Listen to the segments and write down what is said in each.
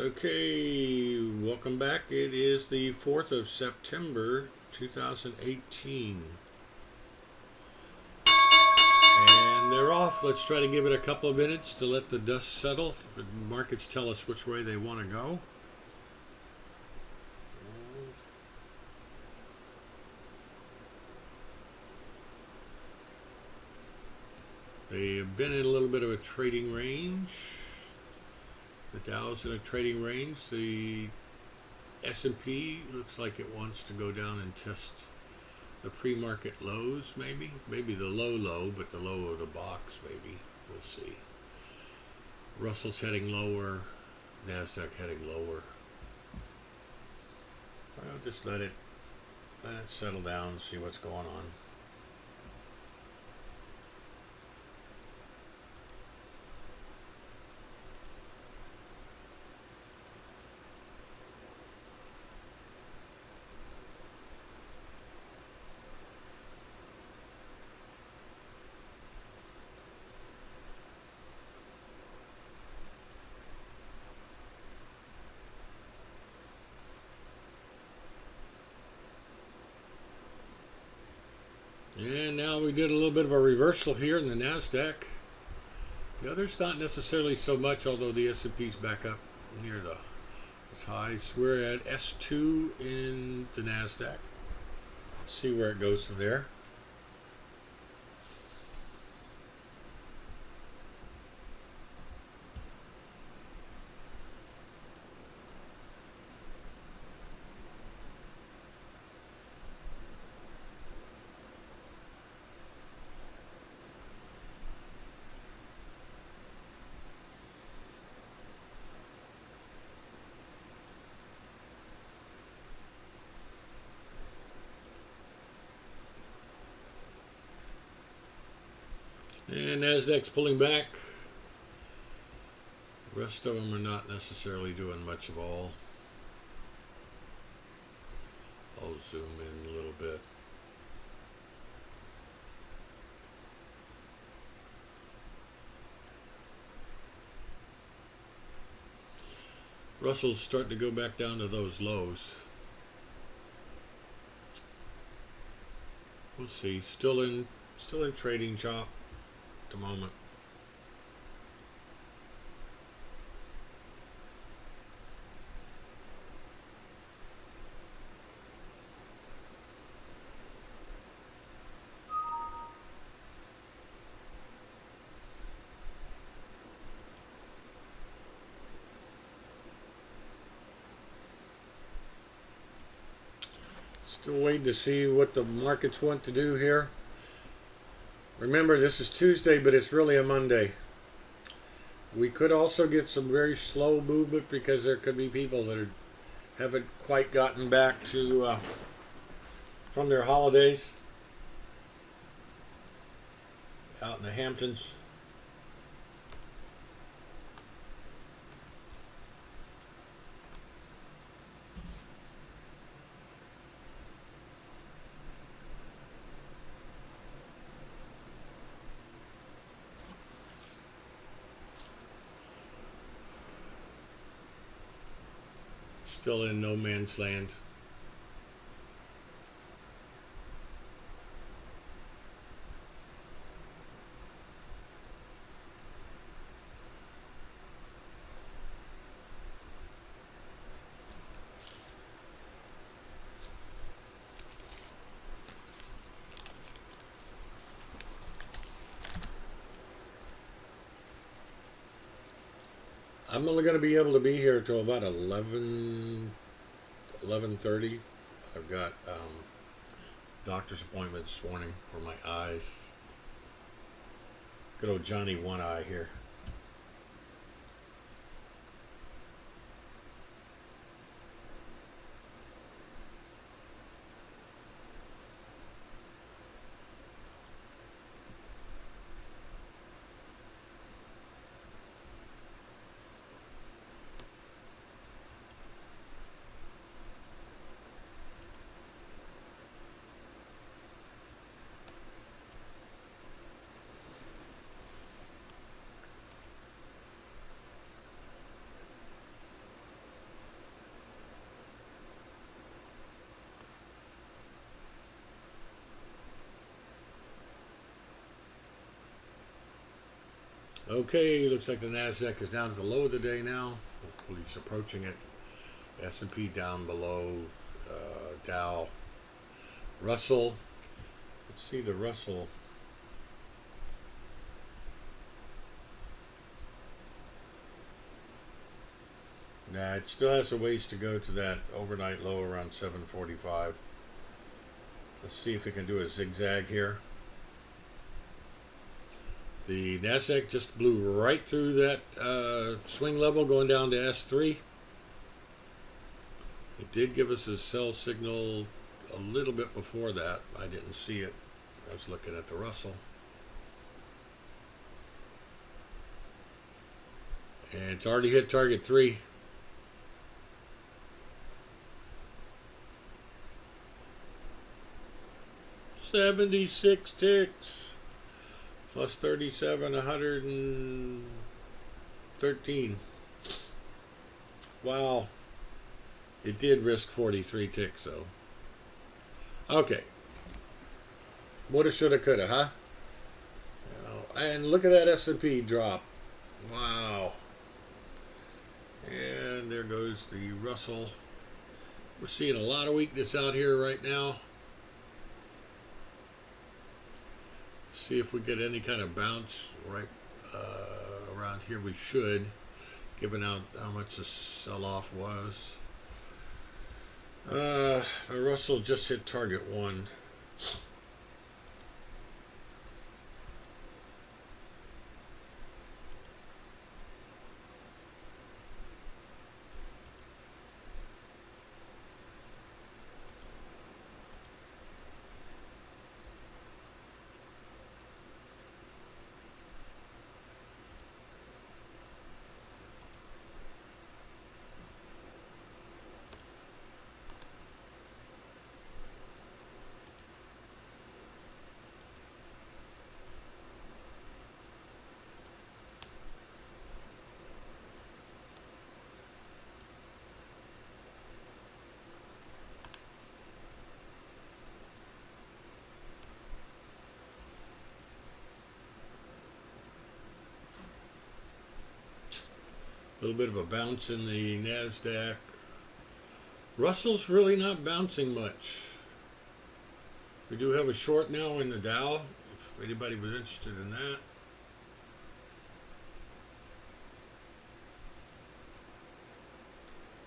Okay, welcome back. It is the 4th of September 2018. And they're off. Let's try to give it a couple of minutes to let the dust settle. The markets tell us which way they want to go. They have been in a little bit of a trading range. The Dow's in a trading range. The S&P looks like it wants to go down and test the pre-market lows, maybe the low, but the low of the box, maybe. We'll see. Russell's heading lower, NASDAQ heading lower. I'll just let it settle down and see what's going on. And now we did a little bit of a reversal here in the NASDAQ. The others not necessarily so much, although the S&P's back up near its highs. We're at S2 in the NASDAQ. Let's see where it goes from there. And NASDAQ's pulling back. The rest of them are not necessarily doing much of all. I'll zoom in a little bit. Russell's starting to go back down to those lows. We'll see. Still in trading chop at the moment. Still waiting to see what the markets want to do here. Remember, this is Tuesday, but it's really a Monday. We could also get some very slow movement because there could be people that haven't quite gotten back to from their holidays out in the Hamptons. Still in no man's land. I'm only going to be able to be here till about 11:30. I've got doctor's appointment this morning for my eyes. Good old Johnny One Eye here. Okay, looks like the Nasdaq is down at the low of the day now. Hopefully it's approaching it. S&P down below. Dow. Russell. Let's see the Russell. Nah, it still has a ways to go to that overnight low around 745. Let's see if it can do a zigzag here. The Nasdaq just blew right through that swing level going down to S3. It did give us a sell signal a little bit before that. I didn't see it. I was looking at the Russell. And it's already hit target 3. $76 ticks. Plus 37, 113. Wow. It did risk 43 ticks, though. Okay. Woulda, shoulda, coulda, huh? And look at that S&P drop. Wow. And there goes the Russell. We're seeing a lot of weakness out here right now. See if we get any kind of bounce right around here. We should, given how much the sell-off was. The Russell just hit target 1. A little bit of a bounce in the Nasdaq. Russell's really not bouncing much. We do have a short now in the Dow, if anybody was interested in that.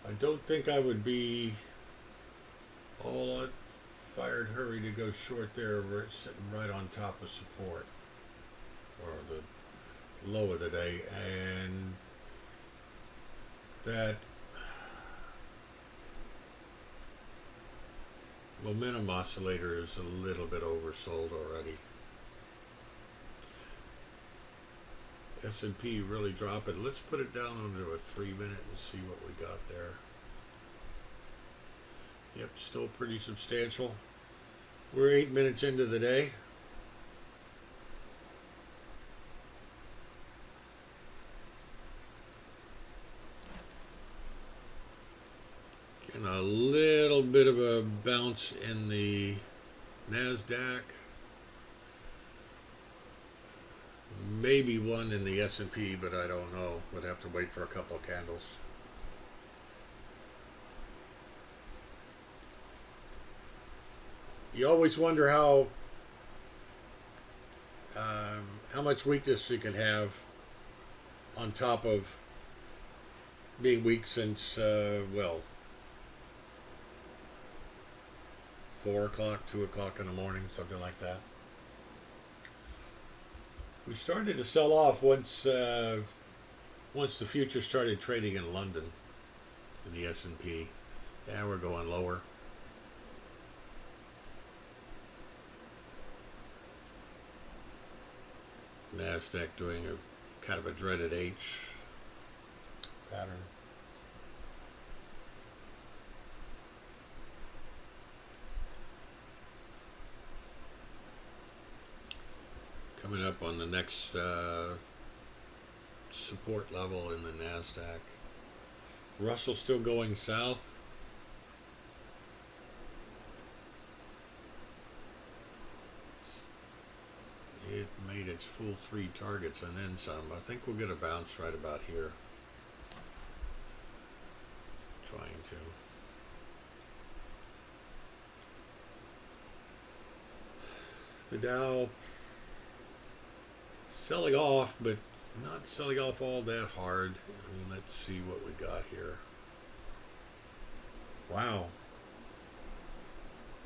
I don't think I would be all that fired hurry to go short there, sitting right on top of support, or the low of the day, and that momentum oscillator is a little bit oversold already. S&P really dropping. Let's put it down under a 3-minute and see what we got there. Yep, still pretty substantial. We're 8 minutes into the day. Getting a little bit of a bounce in the Nasdaq. Maybe one in the S&P, but I don't know. We'd have to wait for a couple of candles. You always wonder how much weakness you can have on top of being weak since, 4 o'clock, 2 o'clock in the morning, something like that. We started to sell off once the future started trading in London in the S&P. Yeah, we're going lower. Nasdaq doing a kind of a dreaded H pattern. Coming up on the next support level in the Nasdaq. Russell still going south. It made its full 3 targets and then some. I think we'll get a bounce right about here. Trying to. The Dow selling off, but not selling off all that hard. I mean, let's see what we got here. Wow.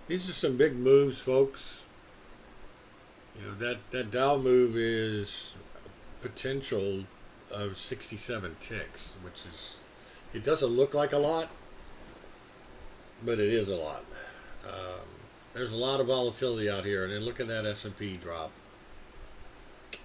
These are some big moves, folks. You know, that Dow move is potential of 67 ticks, which is, it doesn't look like a lot, but it is a lot. There's a lot of volatility out here, and then look at that S&P drop. Okay.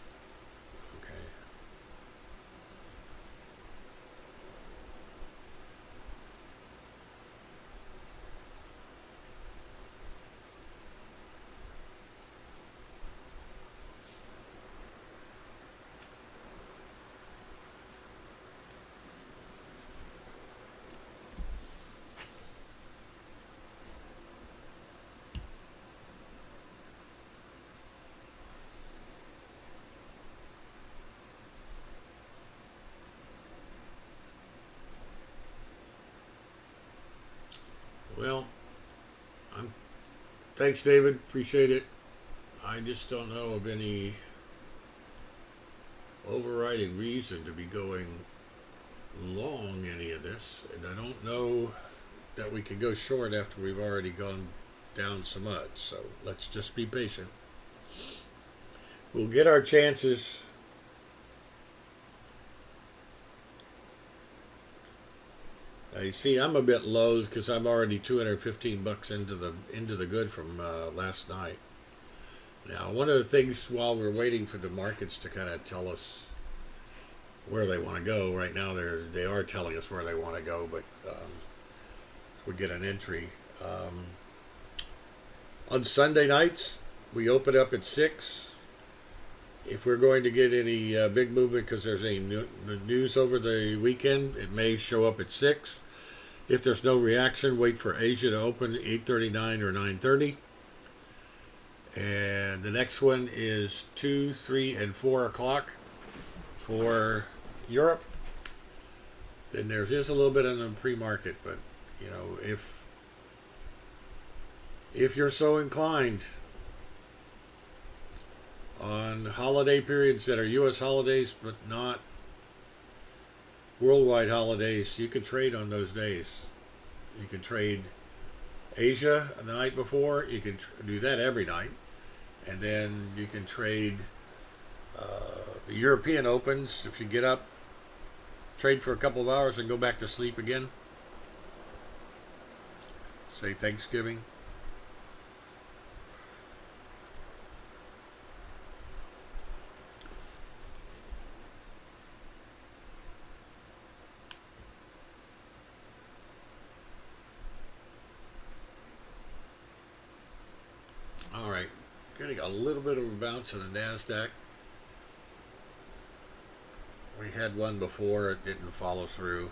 Well, thanks, David. Appreciate it. I just don't know of any overriding reason to be going long any of this, and I don't know that we could go short after we've already gone down so much. So let's just be patient. We'll get our chances. Now you see, I'm a bit low because I'm already 215 bucks into the good from last night. Now, one of the things while we're waiting for the markets to kind of tell us where they want to go, right now they are telling us where they want to go, but we get an entry. On Sunday nights, we open up at 6. If we're going to get any big movement because there's any news over the weekend, it may show up at 6. If there's no reaction, wait for Asia to open 8:39 or 9:30. And the next one is 2, 3, and 4 o'clock for Europe. Then there is a little bit in the pre-market, but you know, if you're so inclined, on holiday periods that are U.S. holidays but not worldwide holidays, you can trade on those days. You can trade Asia the night before. You can do that every night. And then you can trade the European opens. If you get up, trade for a couple of hours and go back to sleep again. Say Thanksgiving. All right, getting a little bit of a bounce in the NASDAQ. We had one before, it didn't follow through.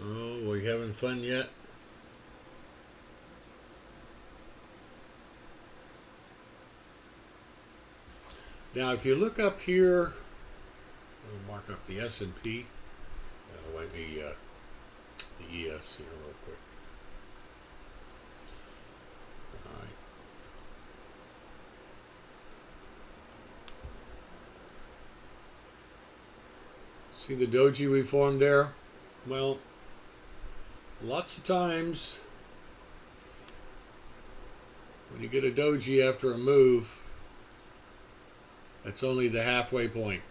Oh, we having fun yet? Now, if you look up here, we'll mark up the S&P. Might be the ES here real quick. All right. See the doji we formed there? Well, lots of times when you get a doji after a move, that's only the halfway point.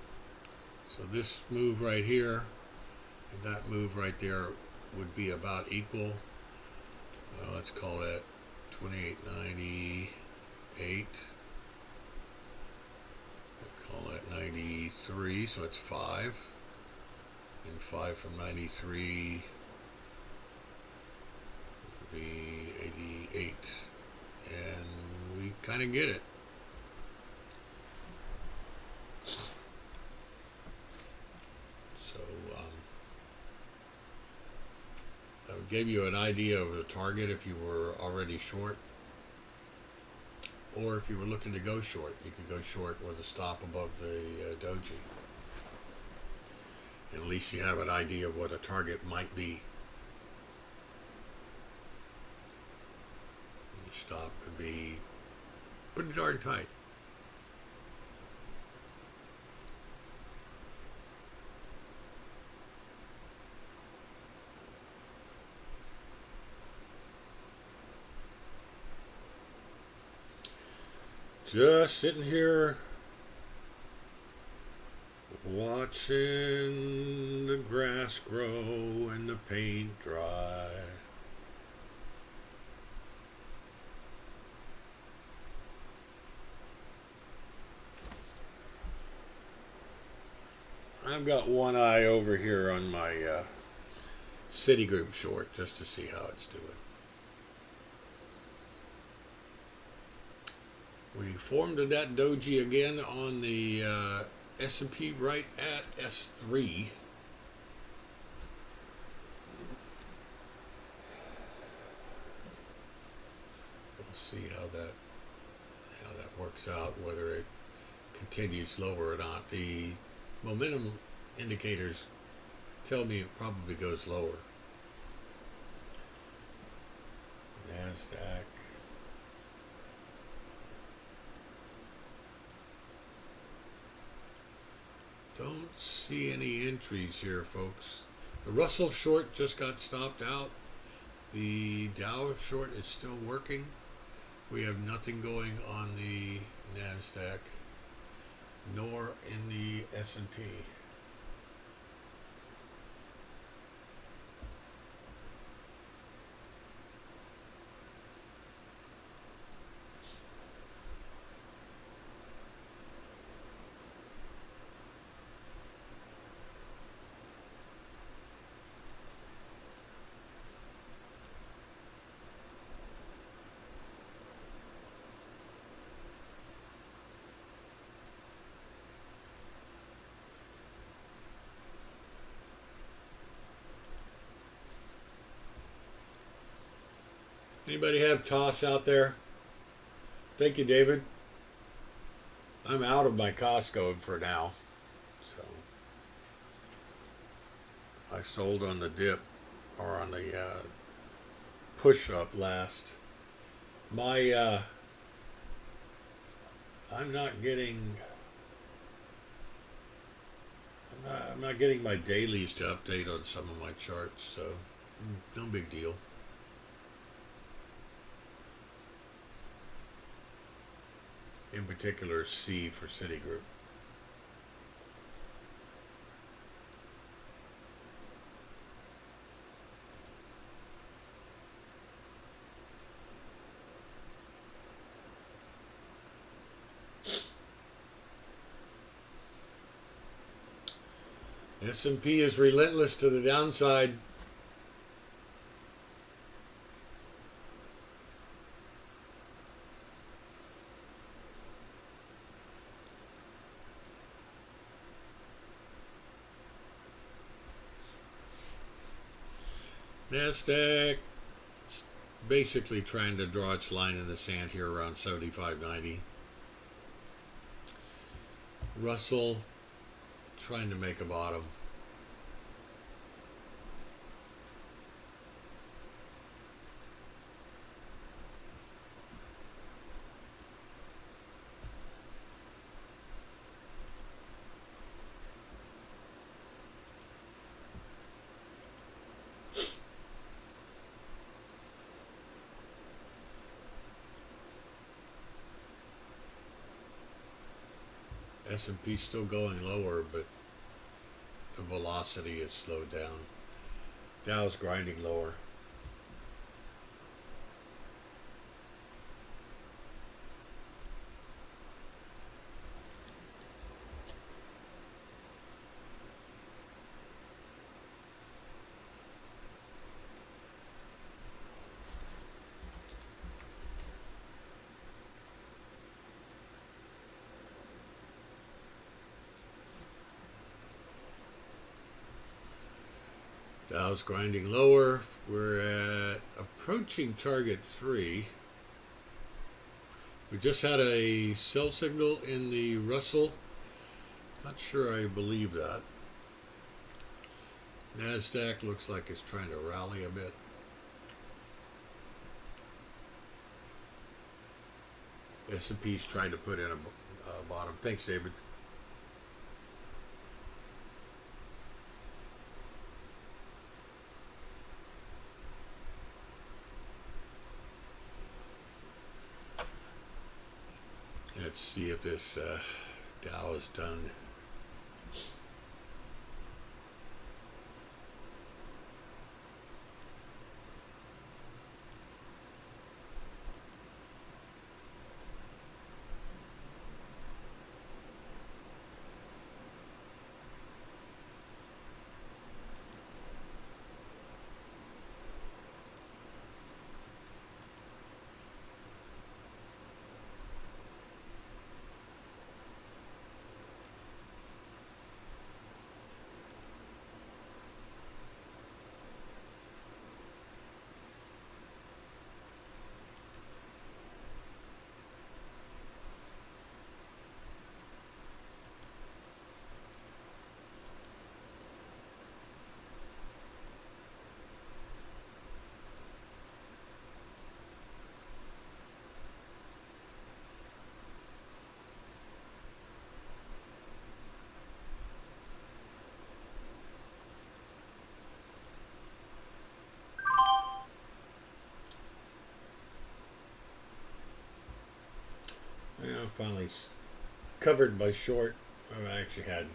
So this move right here and that move right there would be about equal. Let's call that 28.98. Call that 93, so it's 5. And 5 from 93 would be 88. And we kind of get it. So that would give you an idea of the target if you were already short. Or if you were looking to go short, you could go short with a stop above the doji. And at least you have an idea of what a target might be. And the stop could be pretty darn tight. Just sitting here watching the grass grow and the paint dry. I've got one eye over here on my Citigroup short just to see how it's doing. We formed that doji again on the S&P right at S3. We'll see how that works out, whether it continues lower or not. The momentum indicators tell me it probably goes lower. NASDAQ. Don't see any entries here, folks. The Russell short just got stopped out. The Dow short is still working. We have nothing going on the NASDAQ, nor in the S&P. Anybody have toss out there? Thank you, David. I'm out of my Costco for now. So I sold on the dip or on the push up last. My I'm not getting my dailies to update on some of my charts, so no big deal. In particular, C for Citigroup. S&P is relentless to the downside. NASDAQ basically trying to draw its line in the sand here around 75.90. Russell trying to make a bottom. S&P still going lower, but the velocity is slowed down. Dow's grinding lower. Dow's grinding lower. We're at approaching target 3. We just had a sell signal in the Russell. Not sure I believe that. NASDAQ looks like it's trying to rally a bit. S&P's trying to put in a bottom. Thanks, David. Let's see if this Dow is done. Yeah, finally covered by short. I actually had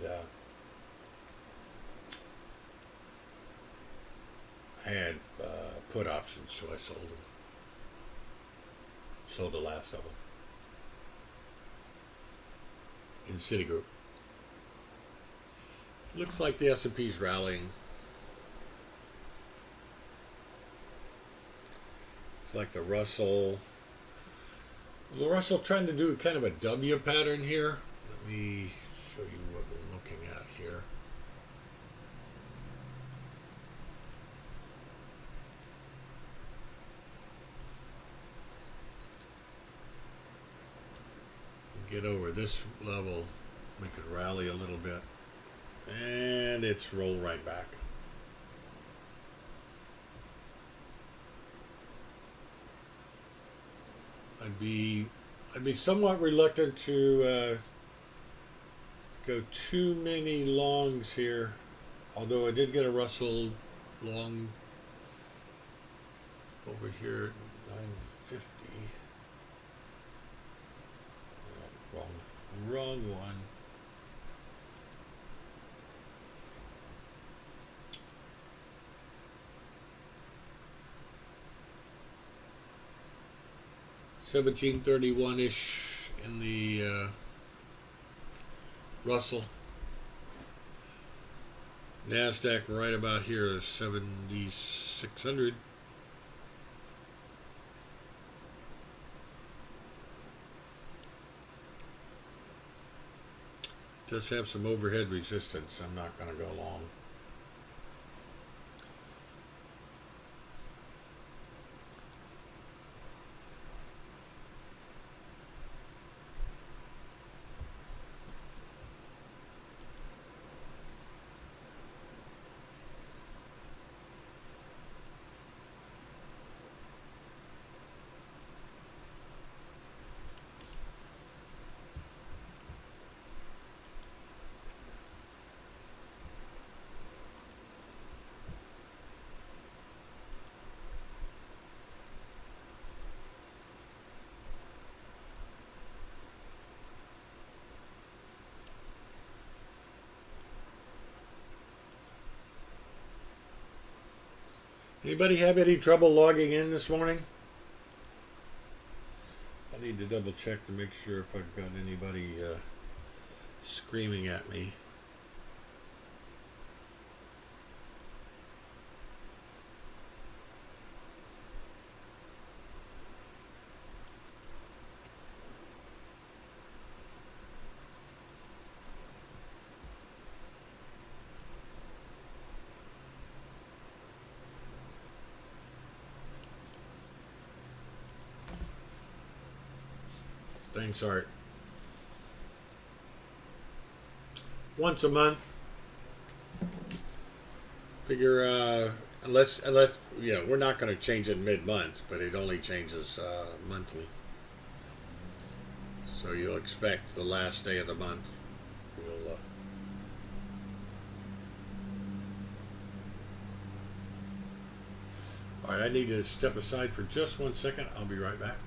put options, so I sold them. Sold the last of them in Citigroup. Looks like the S&P's rallying. It's like the Russell. The Russell trying to do kind of a W pattern here. Let me show you what we're looking at here. Get over this level, make it rally a little bit, and it's roll right back. I'd be somewhat reluctant to go too many longs here, although I did get a Russell long over here at 950. Wrong one. $17.31-ish in the Russell. NASDAQ right about here is 7,600. Does have some overhead resistance. I'm not going to go long. Anybody have any trouble logging in this morning? I need to double check to make sure if I've got anybody screaming at me. Thanks, Art. Once a month. Figure unless we're not going to change it mid-month, but it only changes monthly. So you'll expect the last day of the month. We'll all right, I need to step aside for just 1 second. I'll be right back.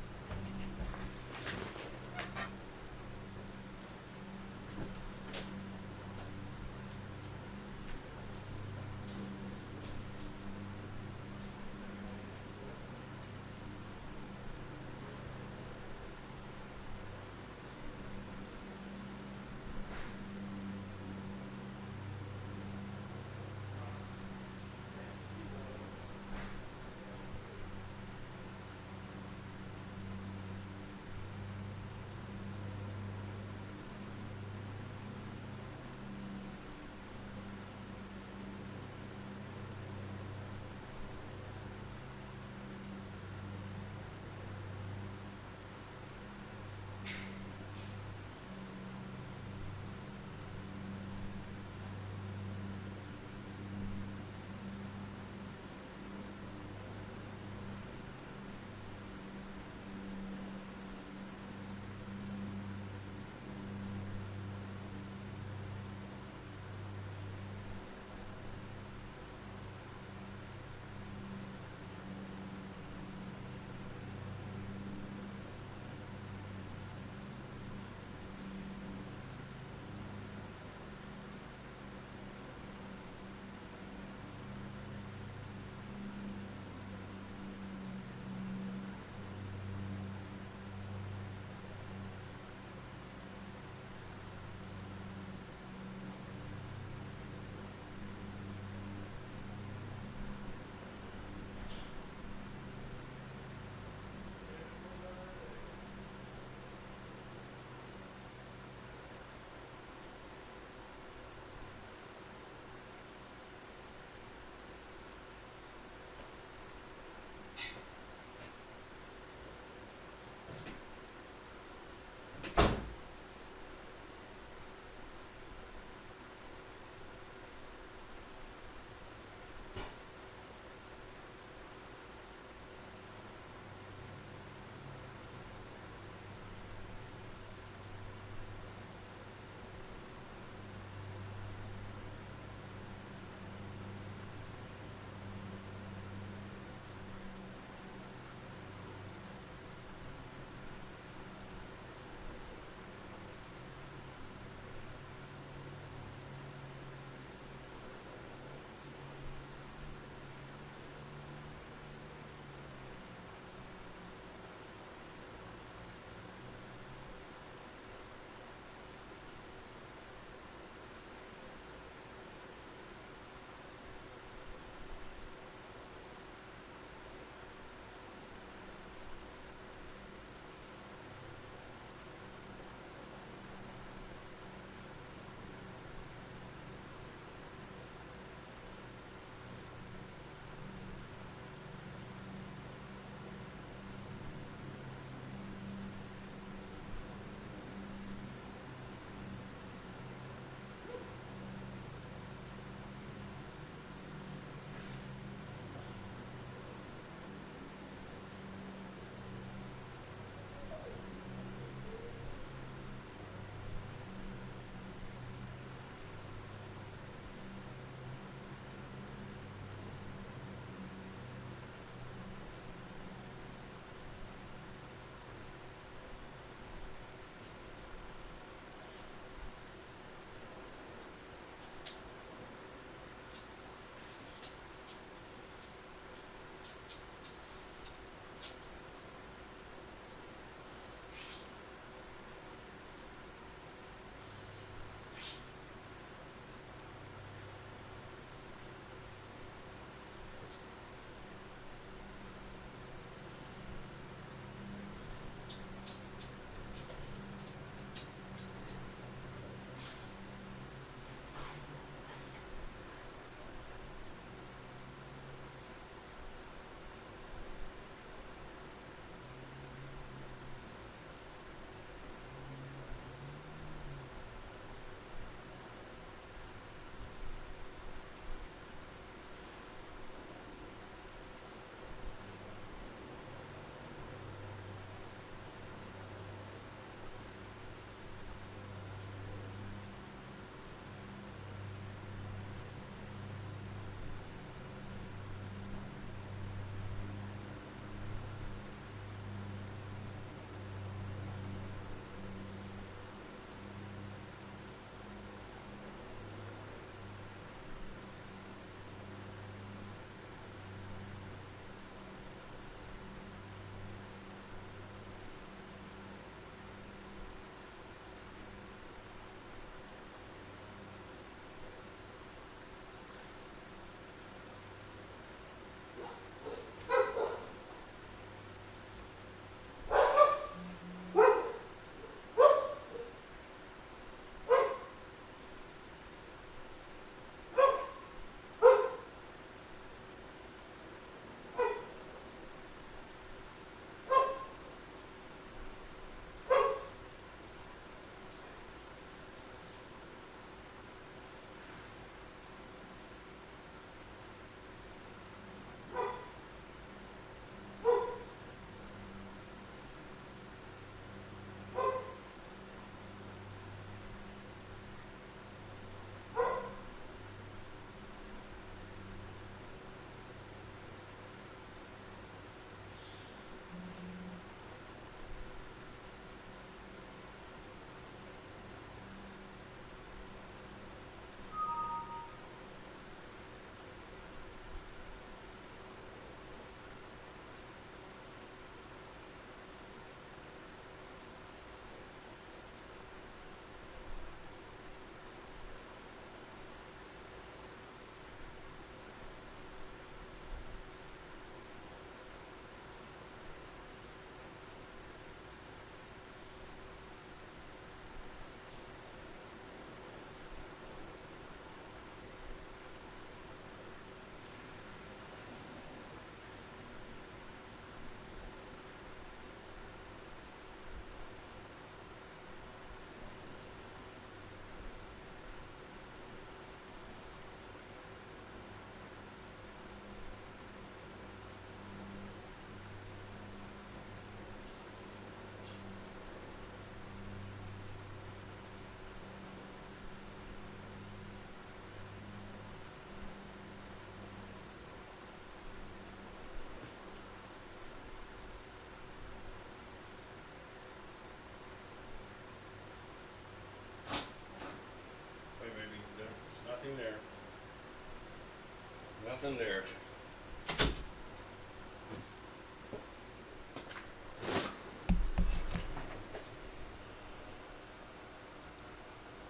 Nothing there.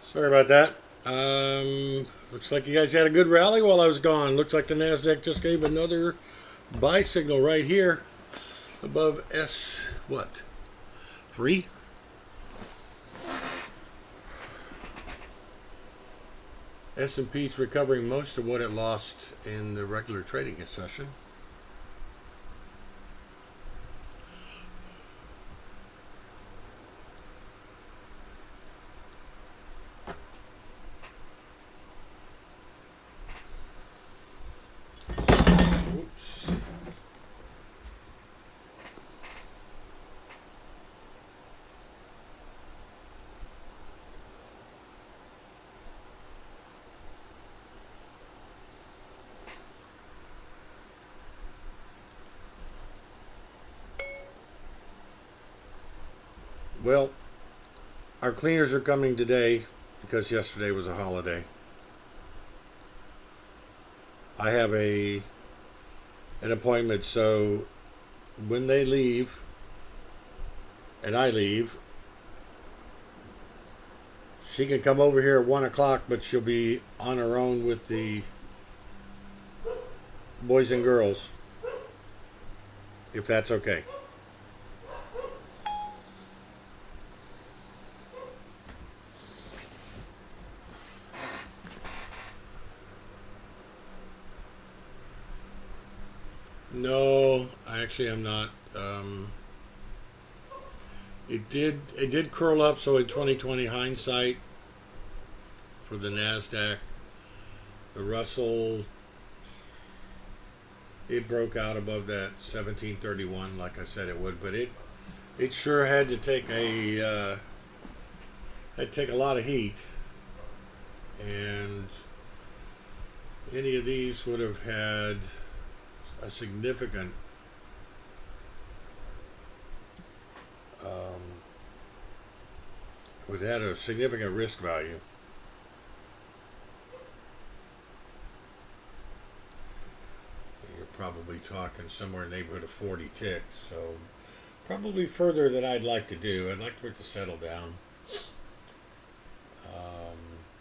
Sorry about that. Looks like you guys had a good rally while I was gone. Looks like the Nasdaq just gave another buy signal right here above S what? 3? S&P's recovering most of what it lost in the regular trading session. Oops. Well, our cleaners are coming today because yesterday was a holiday. I have an appointment, so when they leave and I leave, she can come over here at 1 o'clock, but she'll be on her own with the boys and girls, if that's okay. No, actually I'm not. It did curl up, so in 2020 hindsight for the Nasdaq, the Russell, it broke out above that 1731 like I said it would, but it sure had to take a lot of heat, and any of these would have had a significant would have had a significant risk value. You're probably talking somewhere in the neighborhood of 40 ticks, so probably further than I'd like to do. I'd like for it to settle down.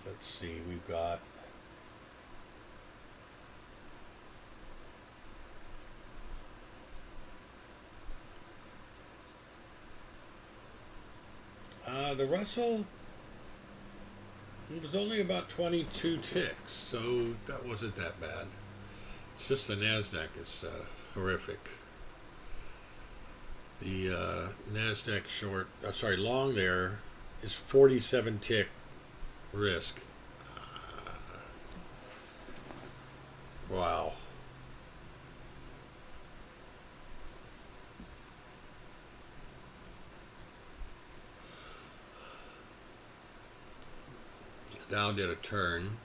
Let's see, we've got the Russell, it was only about 22 ticks, so that wasn't that bad. It's just the Nasdaq is horrific. The Nasdaq long there is 47 tick risk. Wow. The Dow did a turn,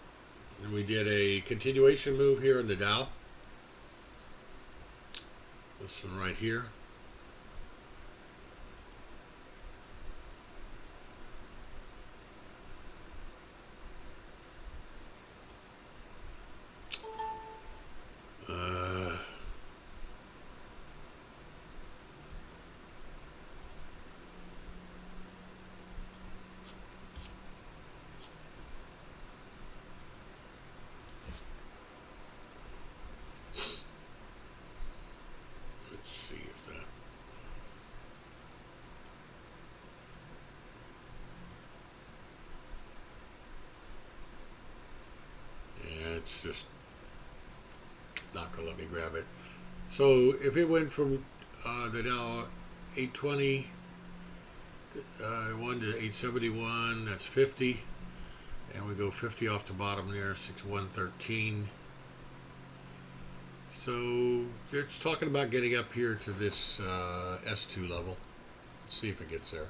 and we did a continuation move here in the Dow. This one right here. It's just not going to let me grab it. So if it went from the Dow 820 1 to 871, that's 50, and we go 50 off the bottom there, 6113. So it's talking about getting up here to this S2 level. Let's see if it gets there.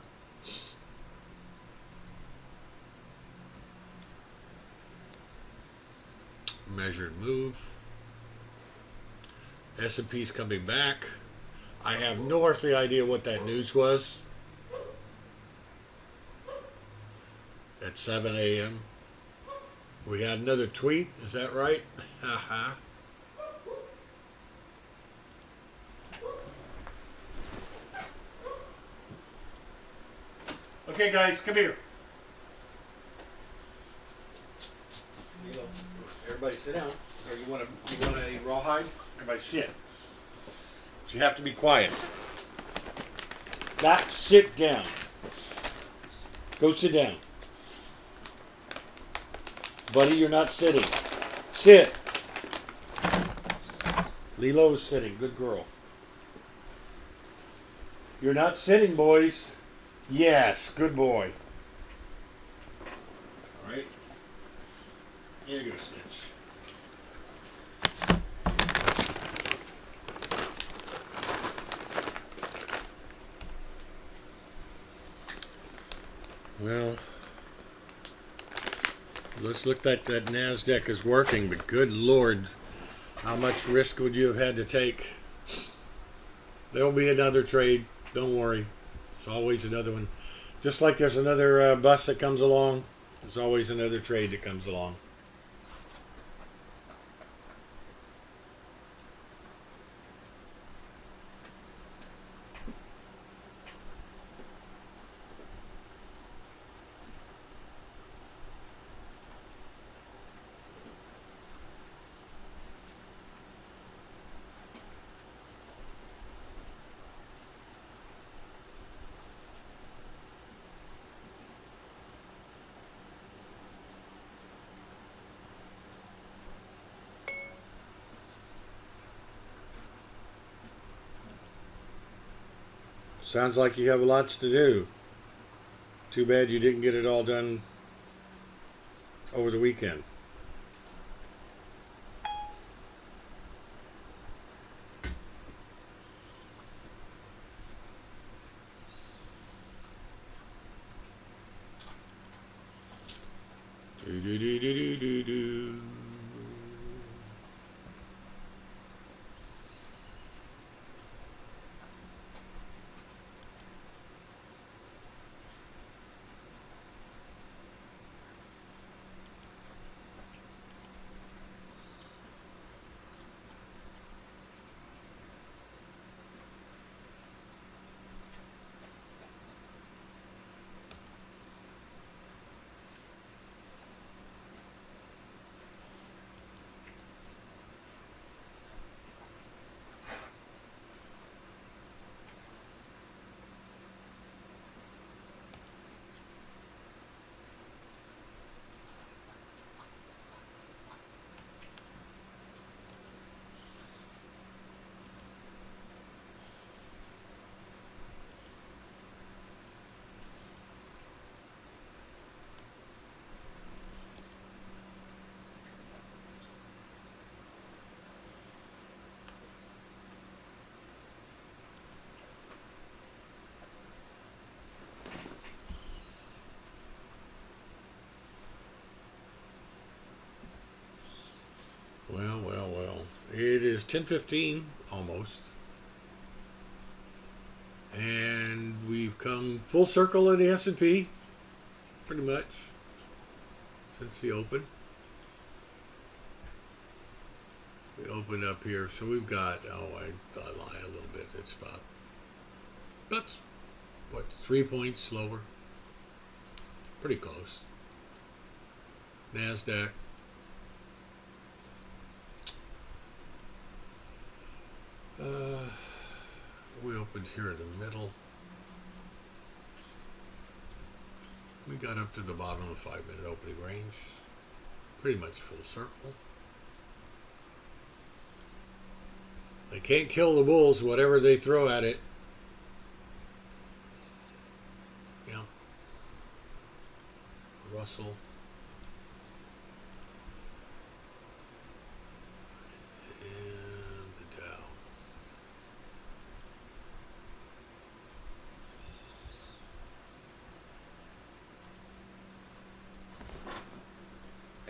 Measured move. S&P's coming back. I have no earthly idea what that news was at 7 a.m. We had another tweet. Is that right? Haha. Okay, guys, come here. Everybody sit down. Or you want a rawhide? Everybody sit. But you have to be quiet. Not sit down. Go sit down. Buddy, you're not sitting. Sit. Lilo is sitting. Good girl. You're not sitting, boys. Yes, good boy. All right. Here you go, Snitch. Well, let's look at that NASDAQ is working, but good Lord, how much risk would you have had to take? There'll be another trade. Don't worry. It's always another one. Just like there's another bus that comes along, there's always another trade that comes along. Sounds like you have lots to do. Too bad you didn't get it all done over the weekend. Do do do do do do do. Well, well, well. It is 10:15 almost. And we've come full circle in the S&P, pretty much, since the open. We opened up here, so we've got, I lie a little bit. It's about, what, 3 points lower. Pretty close. NASDAQ. We opened here in the middle. We got up to the bottom of the 5-minute opening range. Pretty much full circle. They can't kill the bulls, whatever they throw at it. Yeah. Russell.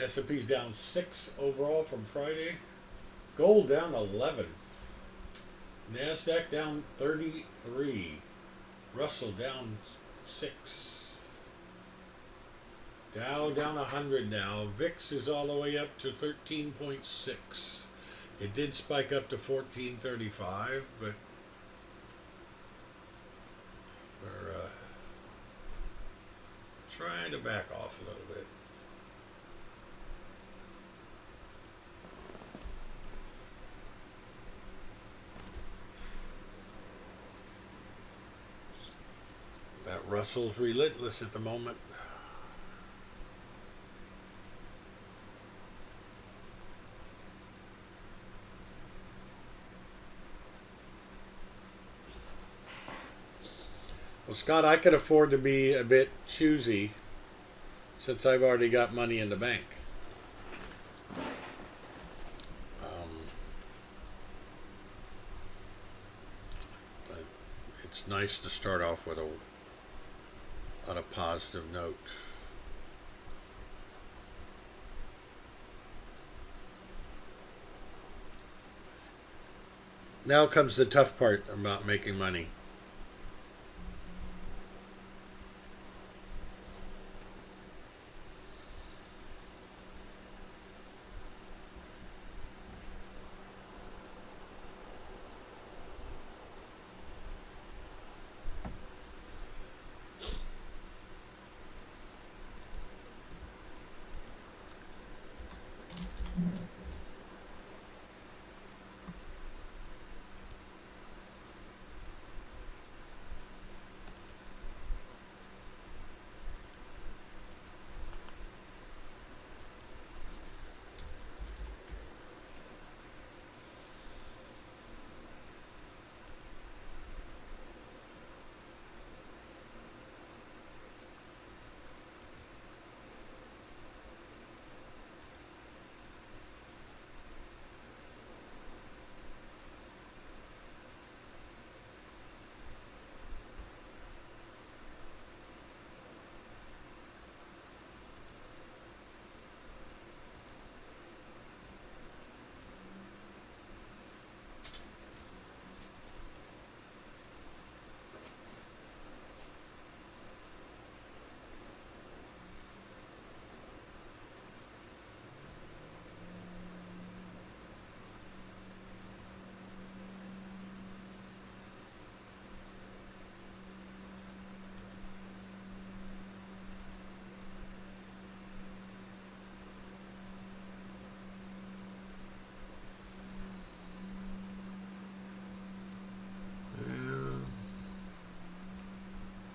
S&P's down 6 overall from Friday. Gold down 11. NASDAQ down 33. Russell down 6. Dow down 100 now. VIX is all the way up to 13.6. It did spike up to 1435, but we're trying to back off a little bit. That Russell's relentless at the moment. Well, Scott, I could afford to be a bit choosy since I've already got money in the bank. But it's nice to start off with on a positive note. Now comes the tough part about making money.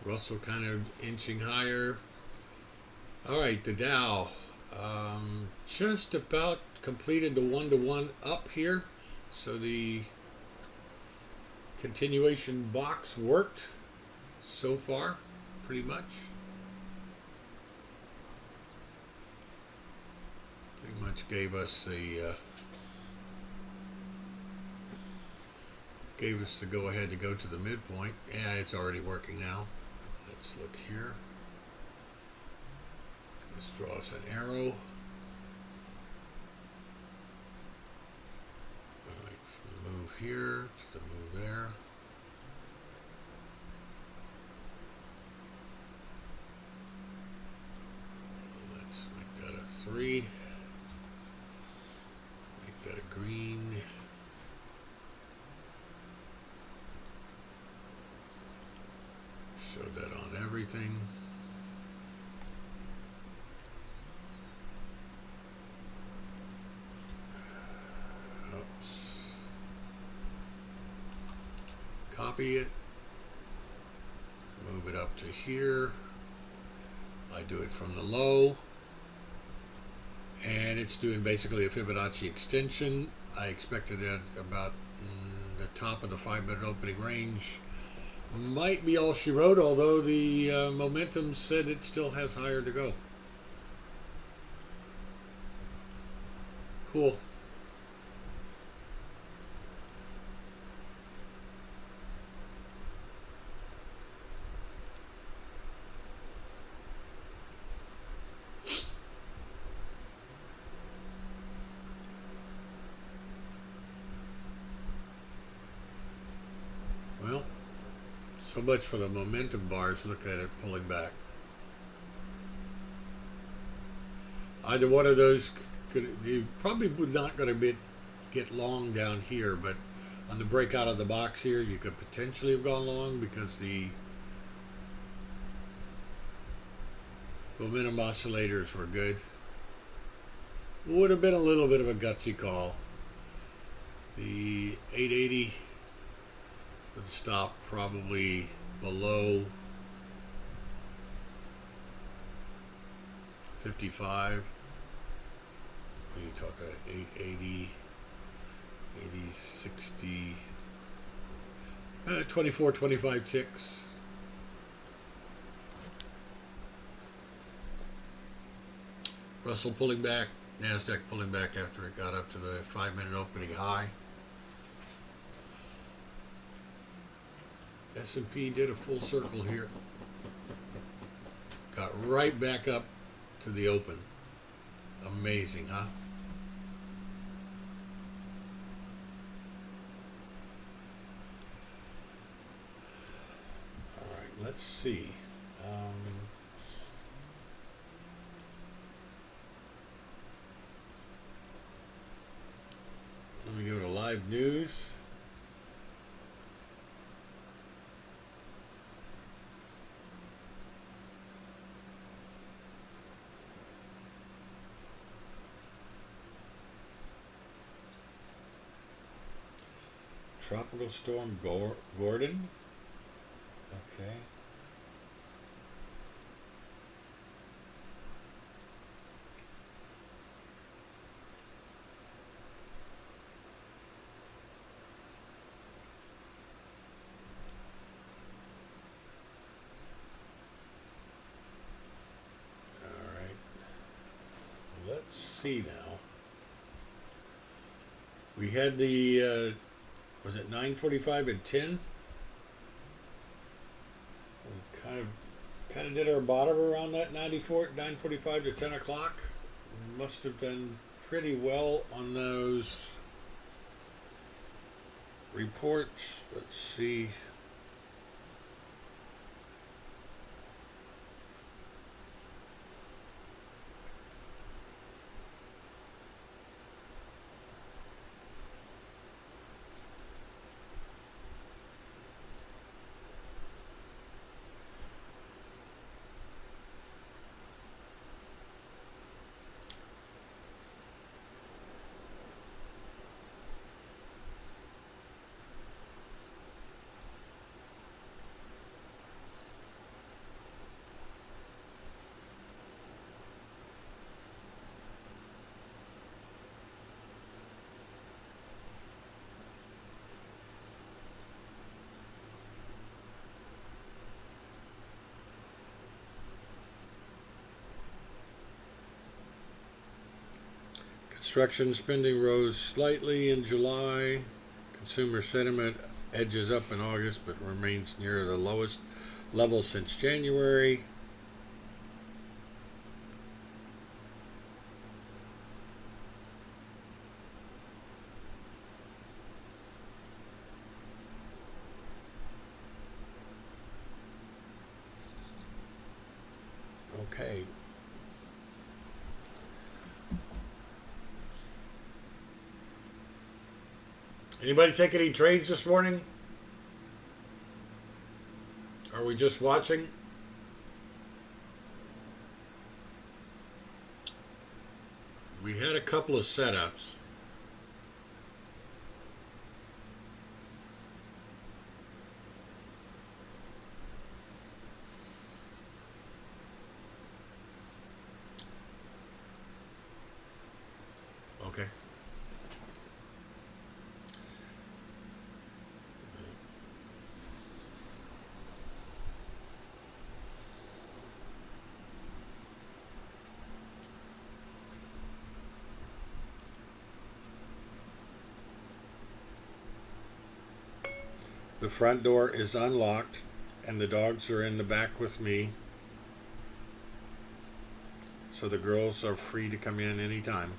Russell kind of inching higher. All right, the Dow just about completed the one-to-one up here. So the continuation box worked so far, pretty much. Pretty much gave us the go ahead to go to the midpoint. Yeah, it's already working now. Let's look here. Let's draw us an arrow. All right, from the move here to the move there. Let's make that a 3. Make that a green. Show that on everything. Oops. Copy it. Move it up to here. I do it from the low. And it's doing basically a Fibonacci extension. I expected it at about the top of the 5-minute opening range. Might be all she wrote, although the momentum said it still has higher to go. Cool. Well, so much for the momentum bars. Look at it pulling back. Either one of those you probably not going to get long down here, but on the breakout of the box here, you could potentially have gone long because the Momentum oscillators were good. Would have been a little bit of a gutsy call. The 880 would stop probably below 55. What are you talking about? 880, 80, 60, 24, 25 ticks. Russell pulling back, NASDAQ pulling back after it got up to the 5-minute opening high. S&P did a full circle here. Got right back up to the open. Amazing, huh? All right, let's see. Let me go to live news. Tropical Storm Gordon. Okay. All right. Let's see now. We had the was it 9:45 and 10? We kind of did our bottom around that 9:45 to 10 o'clock. Must have done pretty well on those reports. Let's see. Construction spending rose slightly in July. Consumer sentiment edges up in August but remains near the lowest level since January. Okay. Anybody take any trades this morning? Are we just watching? We had a couple of setups. Okay. The front door is unlocked and the dogs are in the back with me. So the girls are free to come in anytime.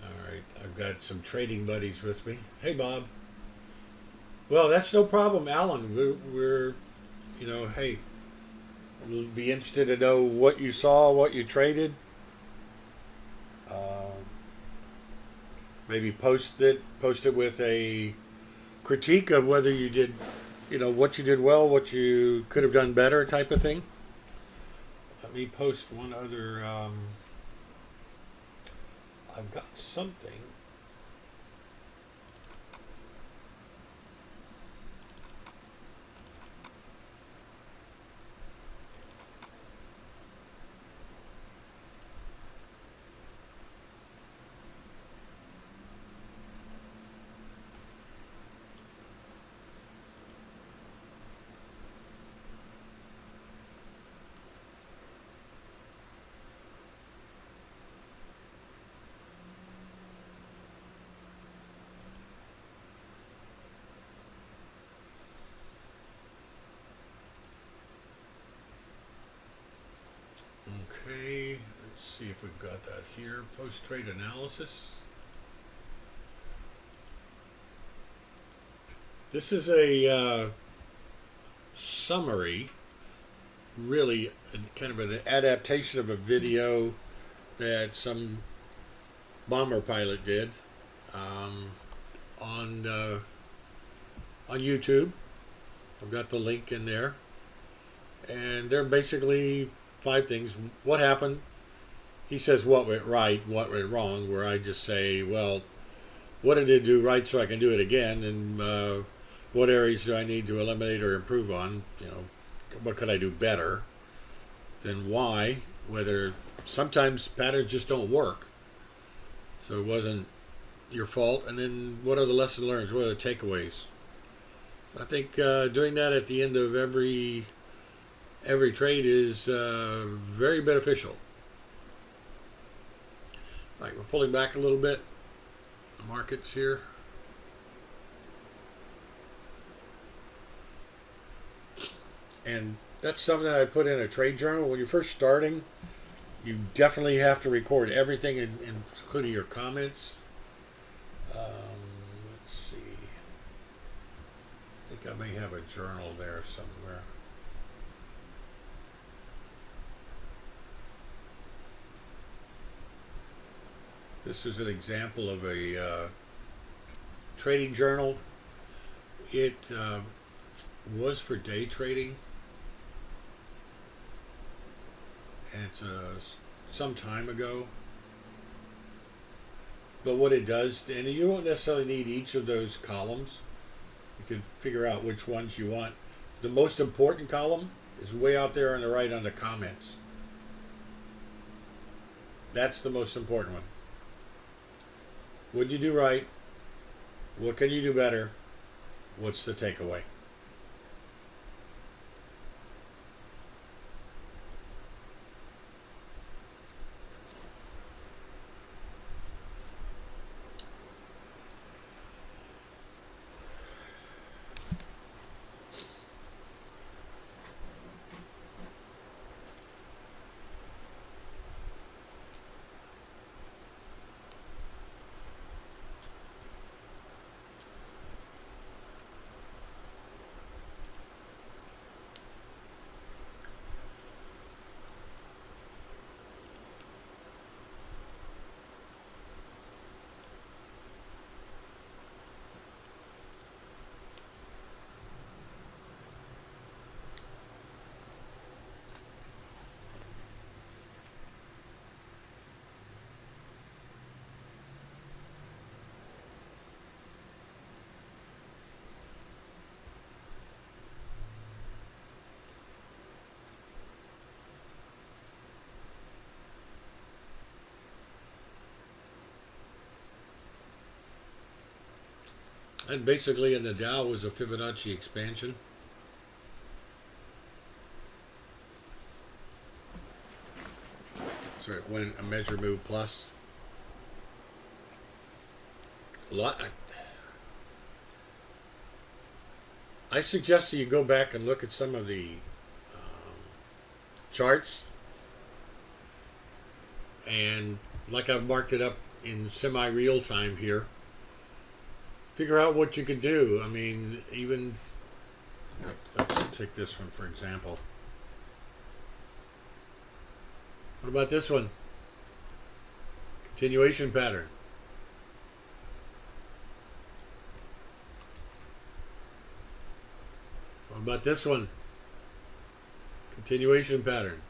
Alright, I've got some trading buddies with me. Hey, Bob. Well, that's no problem, Alan. We're hey, we'll be interested to know what you saw, what you traded. Maybe post it with a critique of whether you did, what you did well, what you could have done better, type of thing. Let me post one other. I've got something. Okay, let's see if we've got that here. Post-trade analysis. This is a summary, really kind of an adaptation of a video that some bomber pilot did on YouTube. I've got the link in there, and they're basically 5 things. What happened? He says what went right, what went wrong, where I just say, well, what did it do right so I can do it again, and what areas do I need to eliminate or improve on? What could I do better? Then why? Whether sometimes patterns just don't work, so it wasn't your fault. And then what are the lessons learned? What are the takeaways? So I think doing that at the end of every trade is very beneficial. All right, we're pulling back a little bit. The markets here. And that's something that I put in a trade journal. When you're first starting, you definitely have to record everything, including your comments. Let's see. I think I may have a journal there somewhere. This is an example of a trading journal. It was for day trading, and it's some time ago. But what it does, and you don't necessarily need each of those columns. You can figure out which ones you want. The most important column is way out there on the right on the comments. That's the most important one. What did you do right? What can you do better? What's the takeaway? And basically in the Dow was a Fibonacci expansion. So it went a measure move plus. I suggest that you go back and look at some of the charts, and like I've marked it up in semi-real time here, figure out what you could do. I mean, even, let's take this one for example. What about this one? Continuation pattern. about this one? Continuation pattern.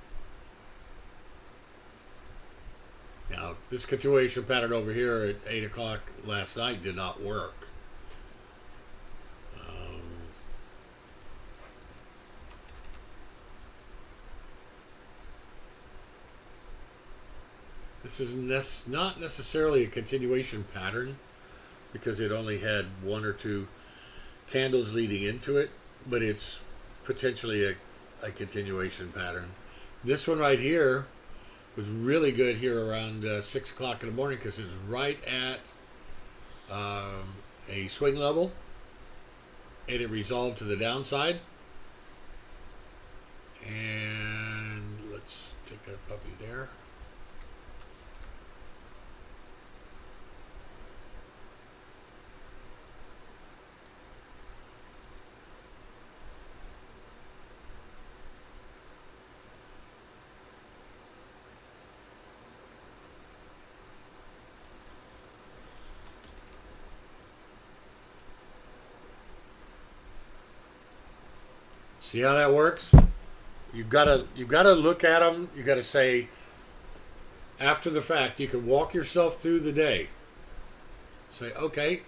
Now, this continuation pattern over here at 8 o'clock last night did not work. This is not necessarily a continuation pattern because it only had one or two candles leading into it, but it's potentially a continuation pattern. This one right here was really good here around 6 o'clock in the morning because it's right at a swing level, and it resolved to the downside. And let's take that puppy there. See how that works? You've got to look at them. You got to say after the fact. You can walk yourself through the day. Say, okay,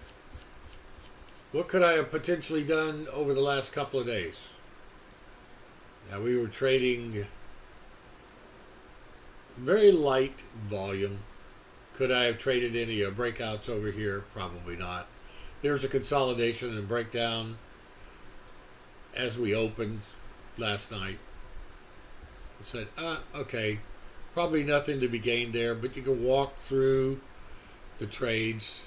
what could I have potentially done over the last couple of days? Now we were trading very light volume. Could I have traded any breakouts over here? Probably not. There's a consolidation and breakdown as we opened last night. I said, okay, probably nothing to be gained there, but you can walk through the trades.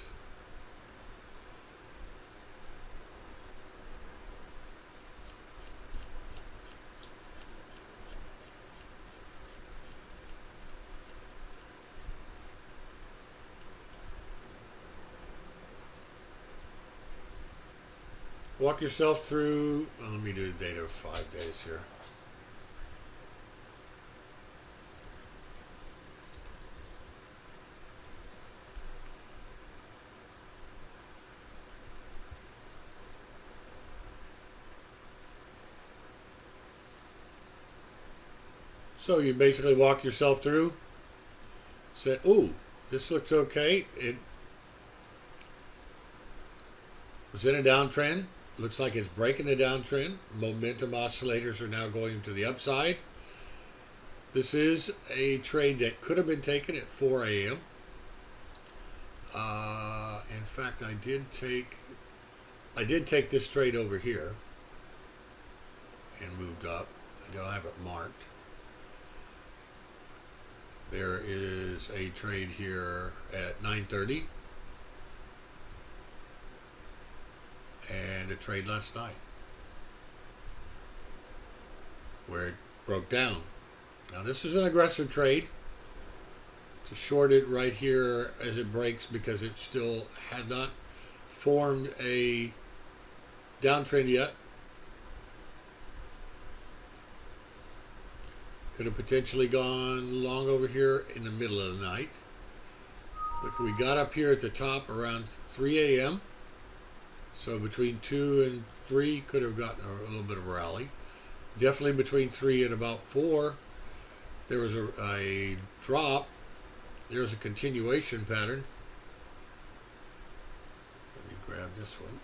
Walk yourself through, well, let me do the data of 5 days here. So you basically walk yourself through, said, ooh, this looks okay. It was in a downtrend. Looks like it's breaking the downtrend. Momentum oscillators are now going to the upside. This is a trade that could have been taken at 4 a.m. In fact, I did take this trade over here and moved up. I don't have it marked. There is a trade here at 9:30. And a trade last night where it broke down. Now this is an aggressive trade to short it right here as it breaks because it still had not formed a downtrend yet. Could have potentially gone long over here in the middle of the night. Look, we got up here at the top around 3 a.m. So between 2 and 3 could have gotten a little bit of a rally. Definitely between 3 and about 4, there was a drop. There's a continuation pattern. Let me grab this one.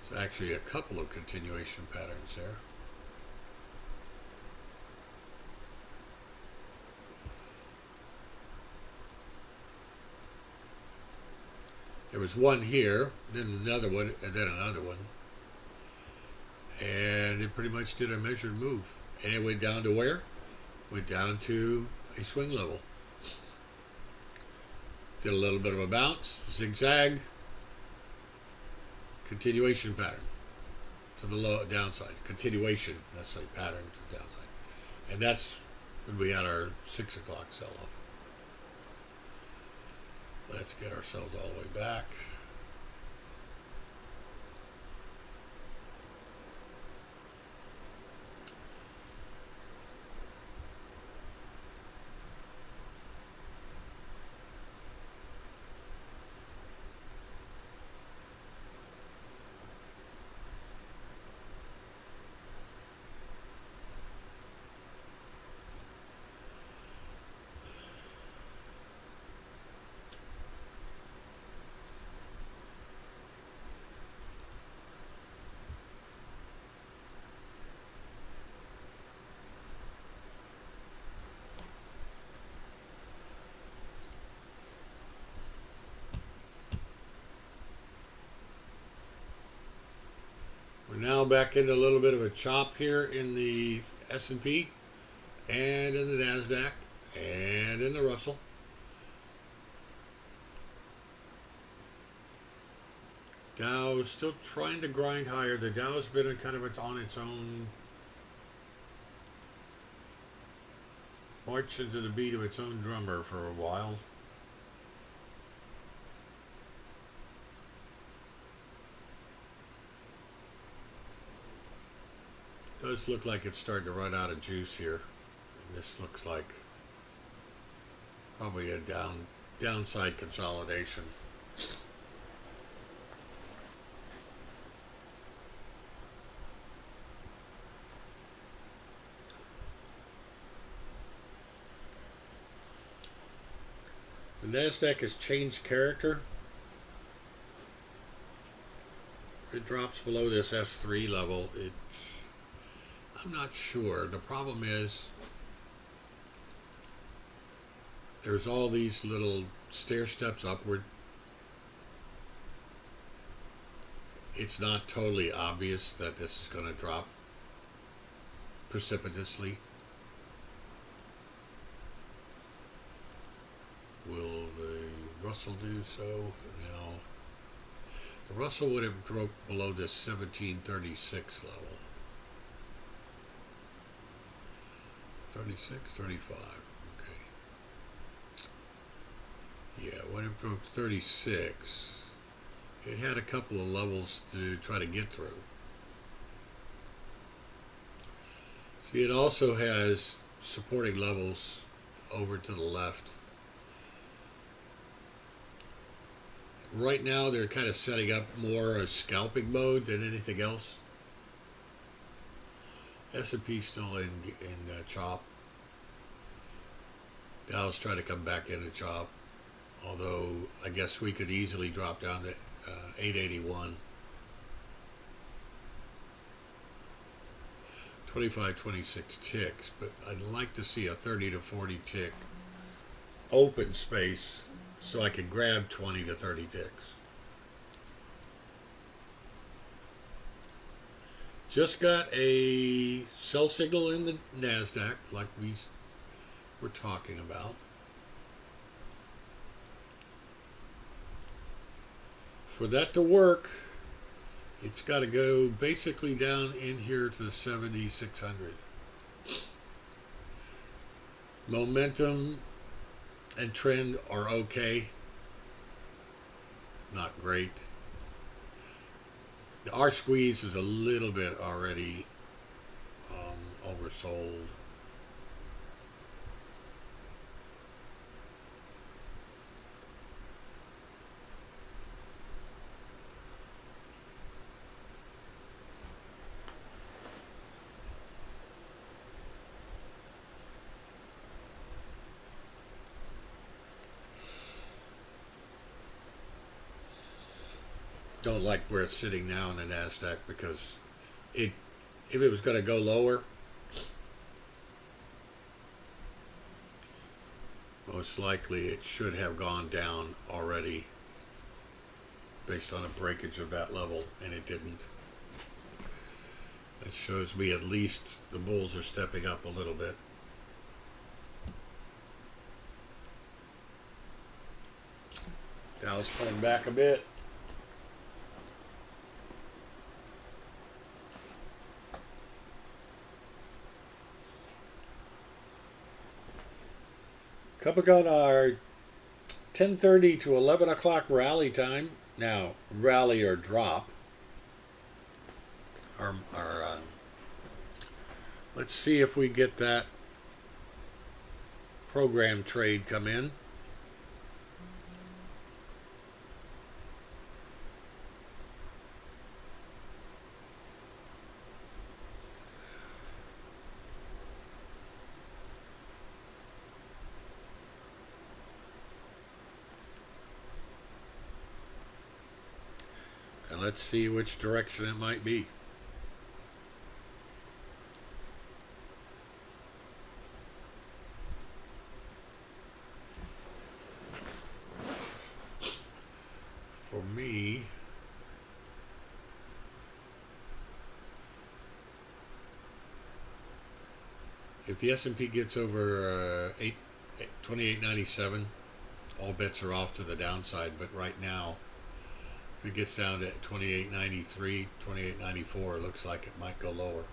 There's actually a couple of continuation patterns there. There was one here, then another one, and then another one. And it pretty much did a measured move. And it went down to where? Went down to a swing level. Did a little bit of a bounce, zigzag, continuation pattern to the low downside. Continuation, that's a pattern to the downside. And that's when we had our 6 o'clock sell-off. Let's get ourselves all the way back. Now back into a little bit of a chop here in the S&P and in the NASDAQ and in the Russell. Dow still trying to grind higher. The Dow's been kind of on its own march into the beat of its own drummer for a while. Does look like it's starting to run out of juice here. And this looks like probably a downside consolidation. The NASDAQ has changed character. It drops below this S3 level. I'm not sure. The problem is there's all these little stair steps upward. It's not totally obvious that this is going to drop precipitously. Will the Russell do so? No. The Russell would have dropped below this 1736 level. 36, 35. Okay. Yeah, when it broke 36, it had a couple of levels to try to get through. See, it also has supporting levels over to the left. Right now, they're kind of setting up more a scalping mode than anything else. S&P still in chop. Dow's trying to come back in a chop. Although, I guess we could easily drop down to 881. 25, 26 ticks, but I'd like to see a 30 to 40 tick open space so I could grab 20 to 30 ticks. Just got a sell signal in the NASDAQ like we were talking about. For that to work, it's got to go basically down in here to the 7,600. Momentum and trend are okay. Not great. Our squeeze is a little bit already oversold. Don't like where it's sitting now in the NASDAQ because if it was going to go lower, most likely it should have gone down already based on a breakage of that level, and it didn't. That shows me at least the bulls are stepping up a little bit. Dow's pulling back a bit. Couple got our 10:30 to 11 o'clock rally time. Now, rally or drop. Let's see if we get that program trade come in. And let's see which direction it might be. For me, If the S&P gets over 2897, all bets are off to the downside. But right now, if it gets down to 2893, 2894, it looks like it might go lower.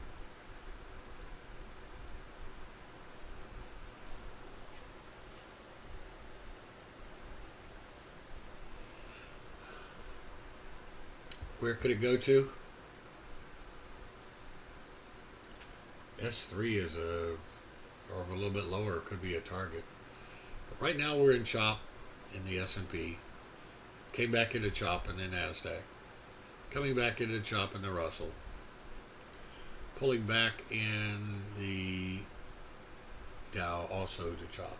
Where could it go to? S3 is or a little bit lower, could be a target. But right now we're in chop in the S&P. Came back into chop in the NASDAQ. Coming back into chop in the Russell. Pulling back in the Dow also to chop.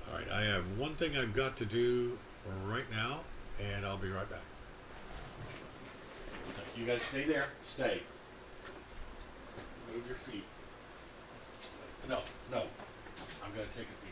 Alright, I have one thing I've got to do right now, and I'll be right back. You guys stay there. Stay. Move your feet. No. I'm going to take a peek.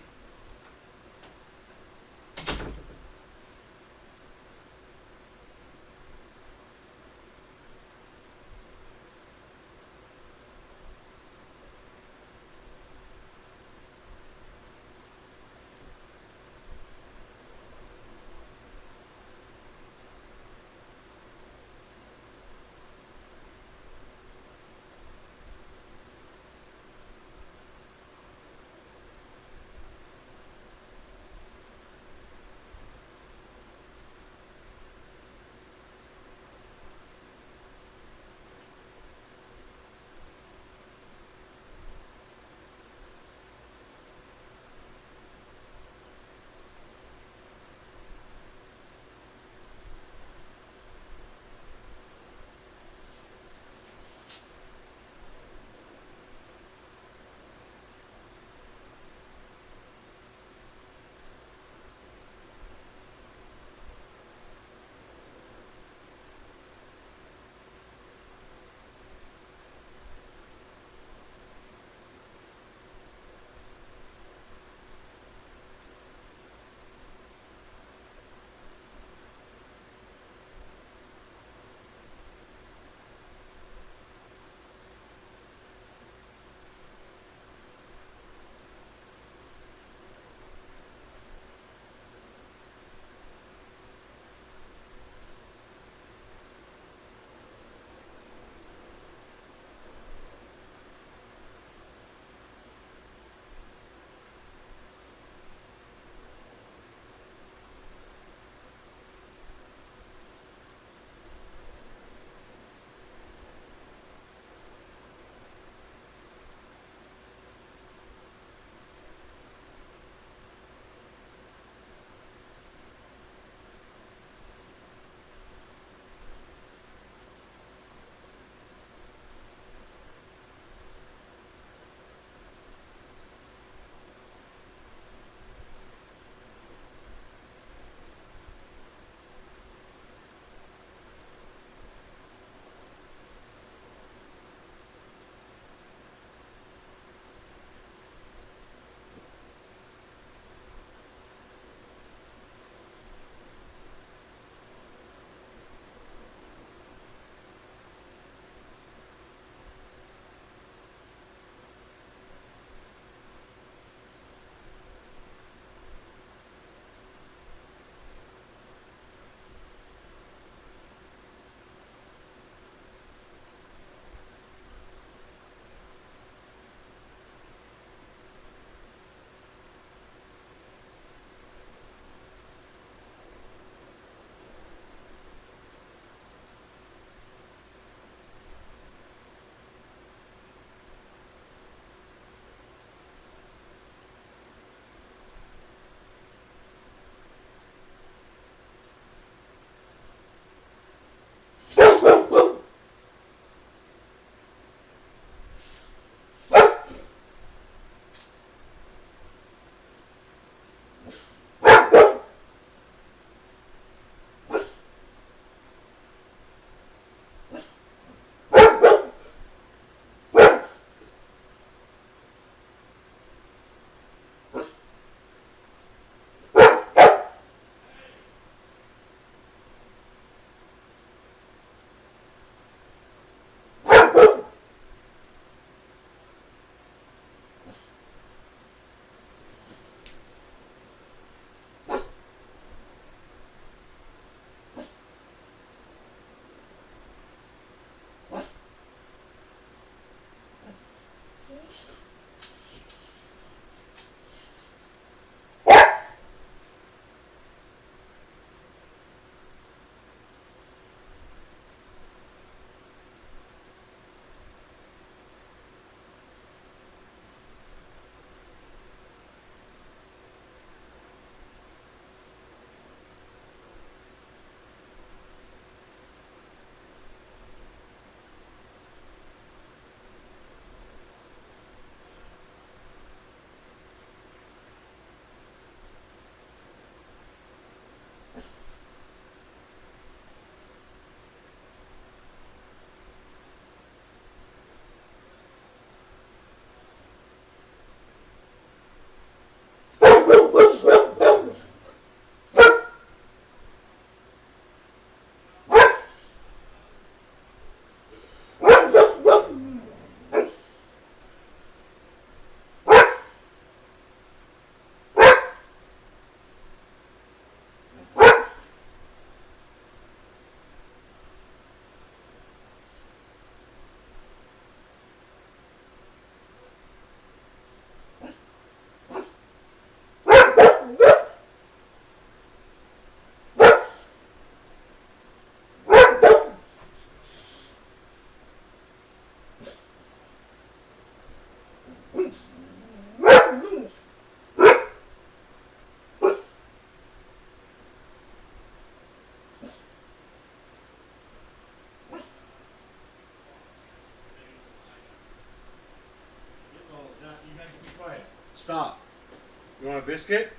risk it?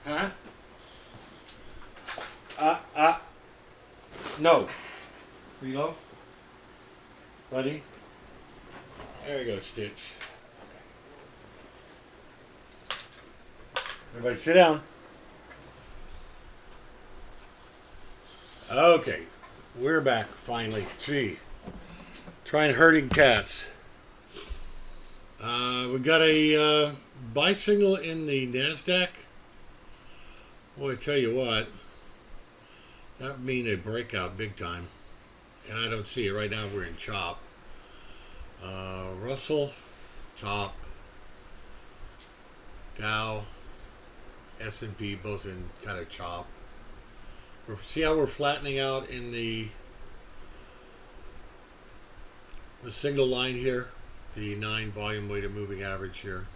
Huh? No. Reload. Buddy. There you go, Stitch. Okay. Everybody sit down. Okay. We're back finally. Gee. Trying herding cats. We got a buy signal in the NASDAQ. Boy, I tell you what. That would mean a breakout big time. And I don't see it right now. We're in chop. Russell, chop. Dow, S&P, both in kind of chop. See how we're flattening out in the signal line here? The 9 volume weighted moving average here.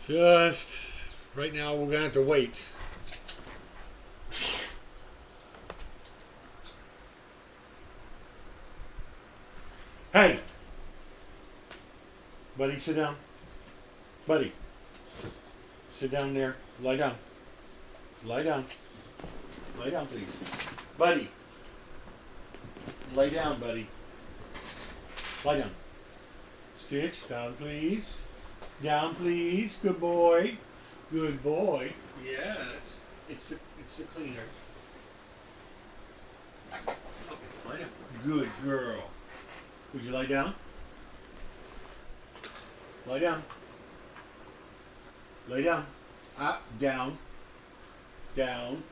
Just right now we're going to have to wait. Hey! Buddy, sit down. Buddy. Sit down there. Lie down. Lie down. Lie down, please. Buddy. Lay down, buddy. Lie down. Stitch, down, please. Down, please. Good boy. Good boy. Yes. It's the cleaner. Okay, lie down. Good girl. Would you lie down? Lie down. Lay down. Up, down. Down.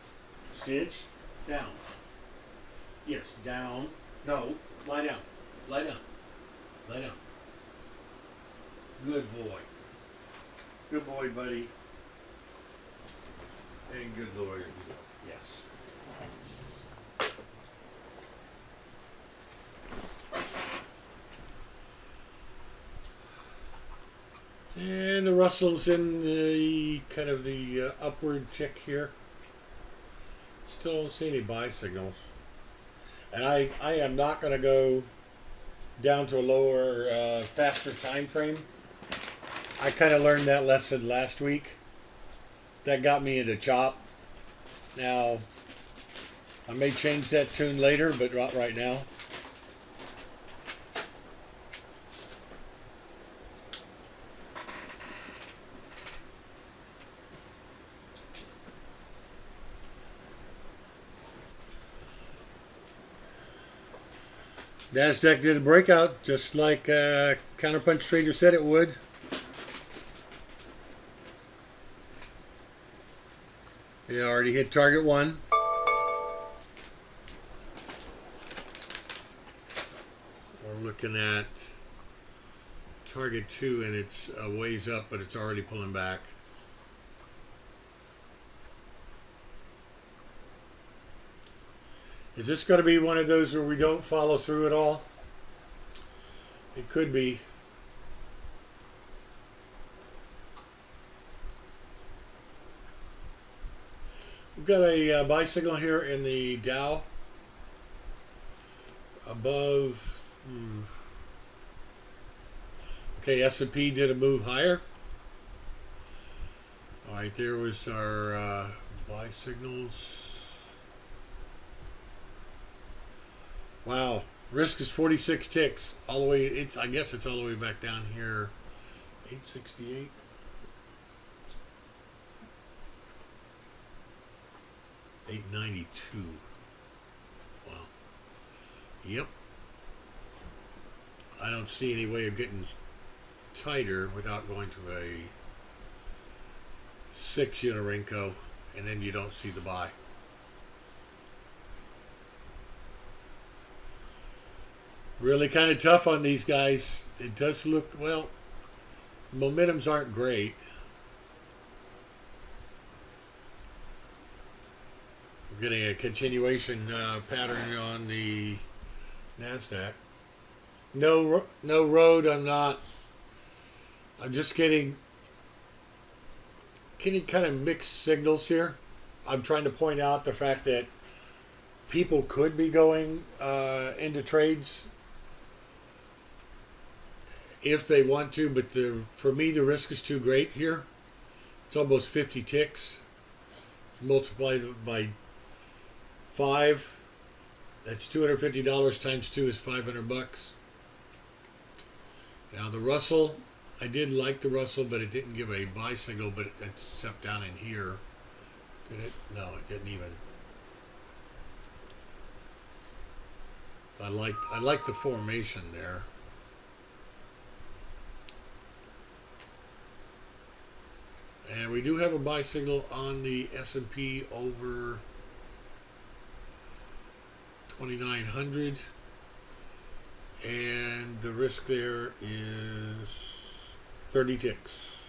Stitch. Down. Yes, down. No, lie down. Lie down. Lie down. Good boy. Good boy, buddy. And good lawyer. Yes. And the Russell's in the kind of the upward tick here. Still don't see any buy signals. And I am not going to go down to a lower, faster time frame. I kind of learned that lesson last week. That got me into chop. Now, I may change that tune later, but not right now. NASDAQ did a breakout just like Counterpunch Trader said it would. Yeah, already hit target 1. We're looking at target 2 and it's a ways up, but it's already pulling back. Is this going to be one of those where we don't follow through at all? It could be. We've got a buy signal here in the Dow above. Okay, S&P did a move higher. All right, there was our buy signals. Wow, risk is 46 ticks all the way. I guess it's all the way back down here. 868. $892. Wow. Yep. I don't see any way of getting tighter without going to a 6-unit Renko, and then you don't see the buy. Really kind of tough on these guys. It does look, well, momentums aren't great. We're getting a continuation pattern on the NASDAQ. No road, I'm just getting kind of mixed signals here. I'm trying to point out the fact that people could be going into trades if they want to, but for me the risk is too great here. It's almost 50 ticks multiplied by 5. That's $250 times 2 is $500. Now the Russell, I did like the Russell, but it didn't give a buy signal, but it stepped down in here. Did it? No, it didn't even. I liked the formation there. And we do have a buy signal on the S&P over 2,900. And the risk there is 30 ticks.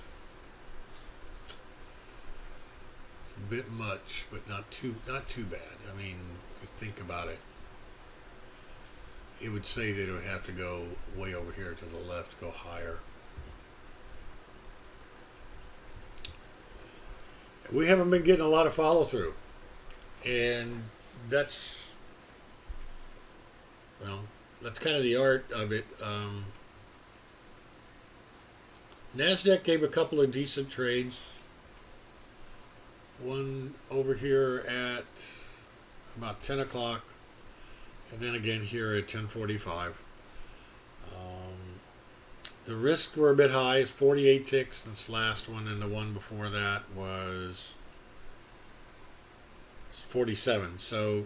It's a bit much, but not too bad. I mean, if you think about it, it would say that it would have to go way over here to the left, go higher. We haven't been getting a lot of follow through, and that's, well, that's kind of the art of it. NASDAQ gave a couple of decent trades. One over here at about 10 o'clock, and then again here at 10:45. The risks were a bit high. It's 48 ticks, this last one, and the one before that was 47. So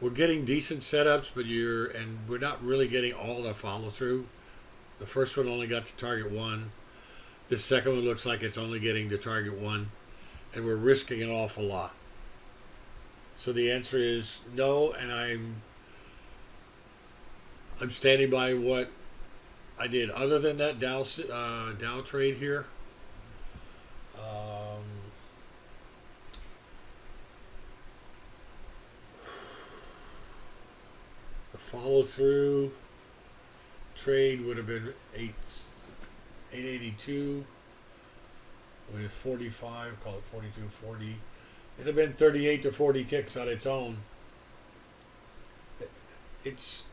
we're getting decent setups, but we're not really getting all the follow through. The first one only got to target 1. This second one looks like it's only getting to target 1, and we're risking an awful lot. So the answer is no, and I'm standing by what I did. Other than that Dow trade here, the follow through trade would have been 882 with 45, call it 42.40. It'd have been 38 to 40 ticks on its own. It's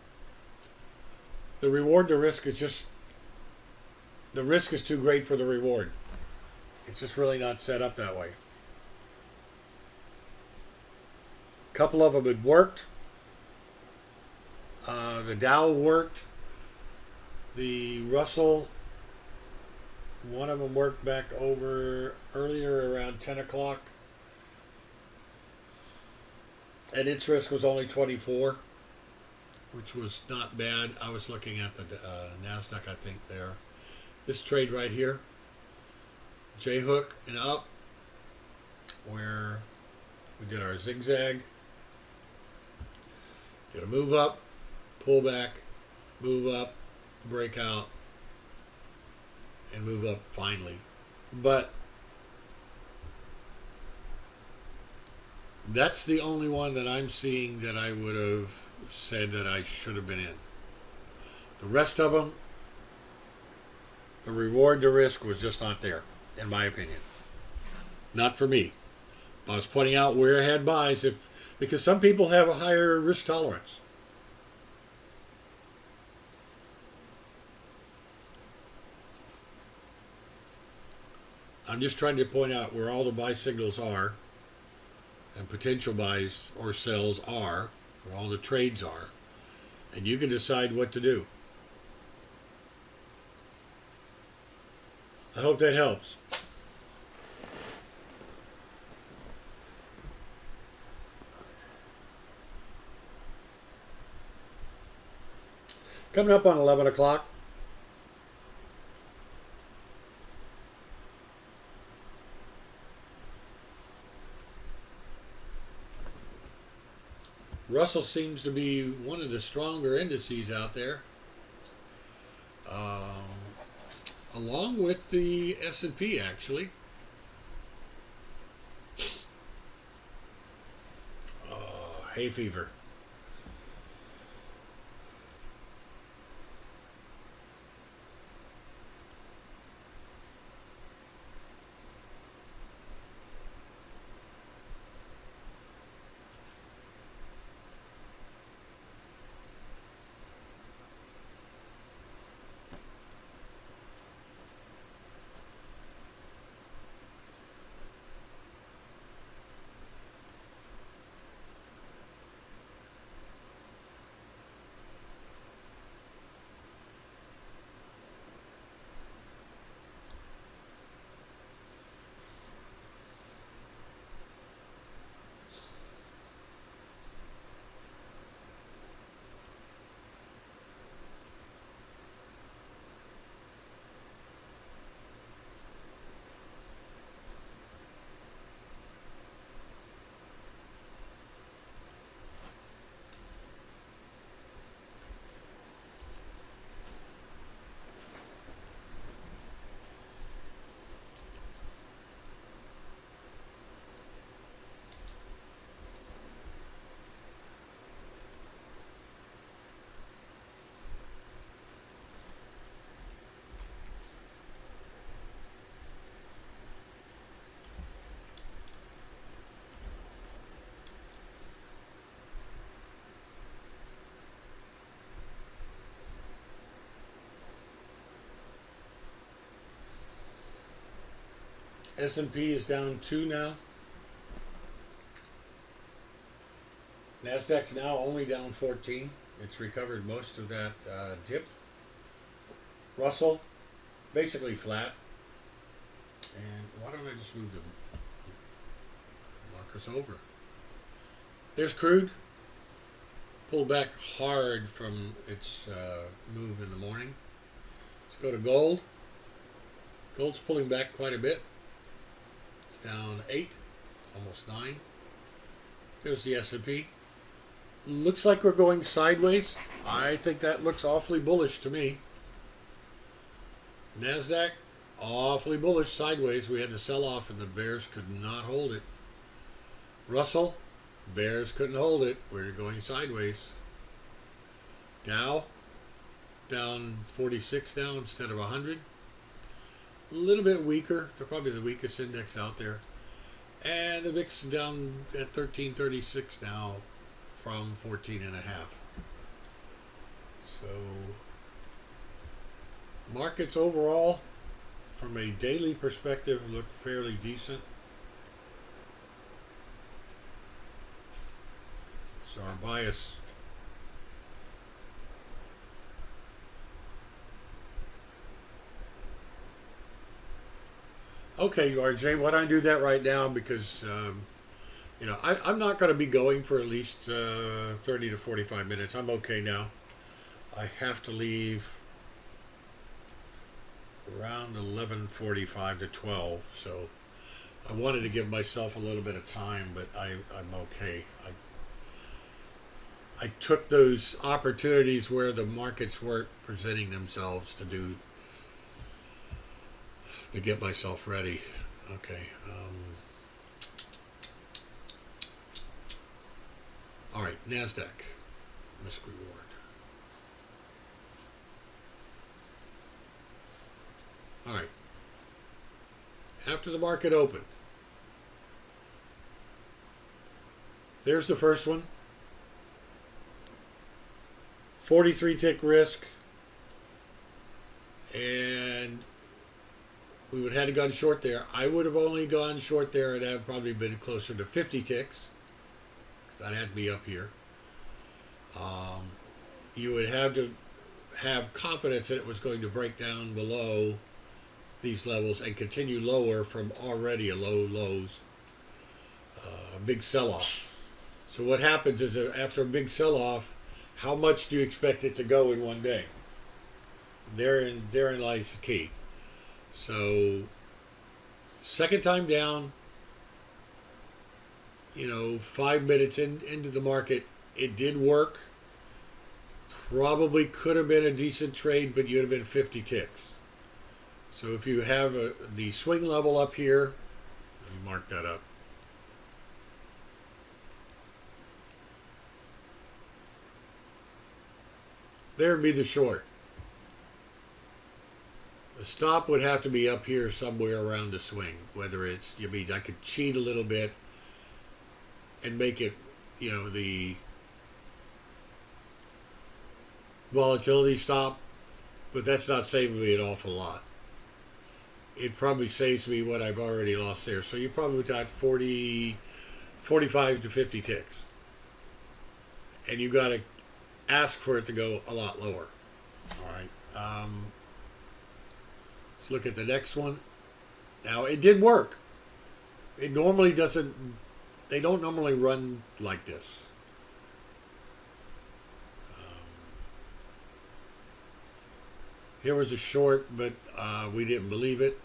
the reward to risk is just, the risk is too great for the reward. It's just really not set up that way. A couple of them had worked. The Dow worked. The Russell, one of them worked back over earlier around 10 o'clock. And its risk was only 24, which was not bad. I was looking at the NASDAQ, I think, there. This trade right here, J-hook and up, where we did our zigzag. Did a move up, pull back, move up, break out, and move up finally. But that's the only one that I'm seeing that I would have said that I should have been in. The rest of them, the reward to risk was just not there, in my opinion. Not for me. I was pointing out where I had buys, because some people have a higher risk tolerance. I'm just trying to point out where all the buy signals are and potential buys or sells are, where all the trades are, and you can decide what to do. I hope that helps. Coming up on 11 o'clock, Russell seems to be one of the stronger indices out there, along with the S&P actually. Hay fever. S&P is down 2 now. Nasdaq's now only down 14. It's recovered most of that dip. Russell, basically flat. And why don't I just move the markers over? There's crude. Pulled back hard from its move in the morning. Let's go to gold. Gold's pulling back quite a bit. It's down 8, almost 9. There's the S&P. Looks like we're going sideways. I think that looks awfully bullish to me. Nasdaq, awfully bullish sideways. We had to sell off and the bears could not hold it. Russell, bears couldn't hold it. We're going sideways. Dow, down 46 now instead of 100. A little bit weaker. They're probably the weakest index out there. And the VIX is down at 1336 now from 14.5. So markets overall, from a daily perspective, look fairly decent. So our bias okay, RJ, why don't I do that right now because I'm not going to be going for at least 30 to 45 minutes. I'm okay now. I have to leave around 11:45 to 12, so I wanted to give myself a little bit of time, but I'm okay. I took those opportunities where the markets weren't presenting themselves to get myself ready. Okay. All right, NASDAQ, risk reward. All right. After the market opened, there's the first one. 43 tick risk. And we would have had to gone short there. I would have only gone short there and have probably been closer to 50 ticks. Because I'd have to be up here. You would have to have confidence that it was going to break down below these levels and continue lower from already a low lows. A big sell-off. So what happens is that after a big sell-off, how much do you expect it to go in one day? Therein lies the key. So, second time down, 5 minutes into the market, it did work. Probably could have been a decent trade, but you'd have been 50 ticks. So if you have the swing level up here, let me mark that up. There would be the short. The stop would have to be up here somewhere around the swing. Whether it's, I could cheat a little bit and make it, the volatility stop, but that's not saving me an awful lot. It probably saves me what I've already lost there. So you probably got 45 to 50 ticks. And you got to ask for it to go a lot lower. All right. Let's look at the next one. Now, it did work. It normally doesn't, they don't normally run like this. Here was a short, but we didn't believe it.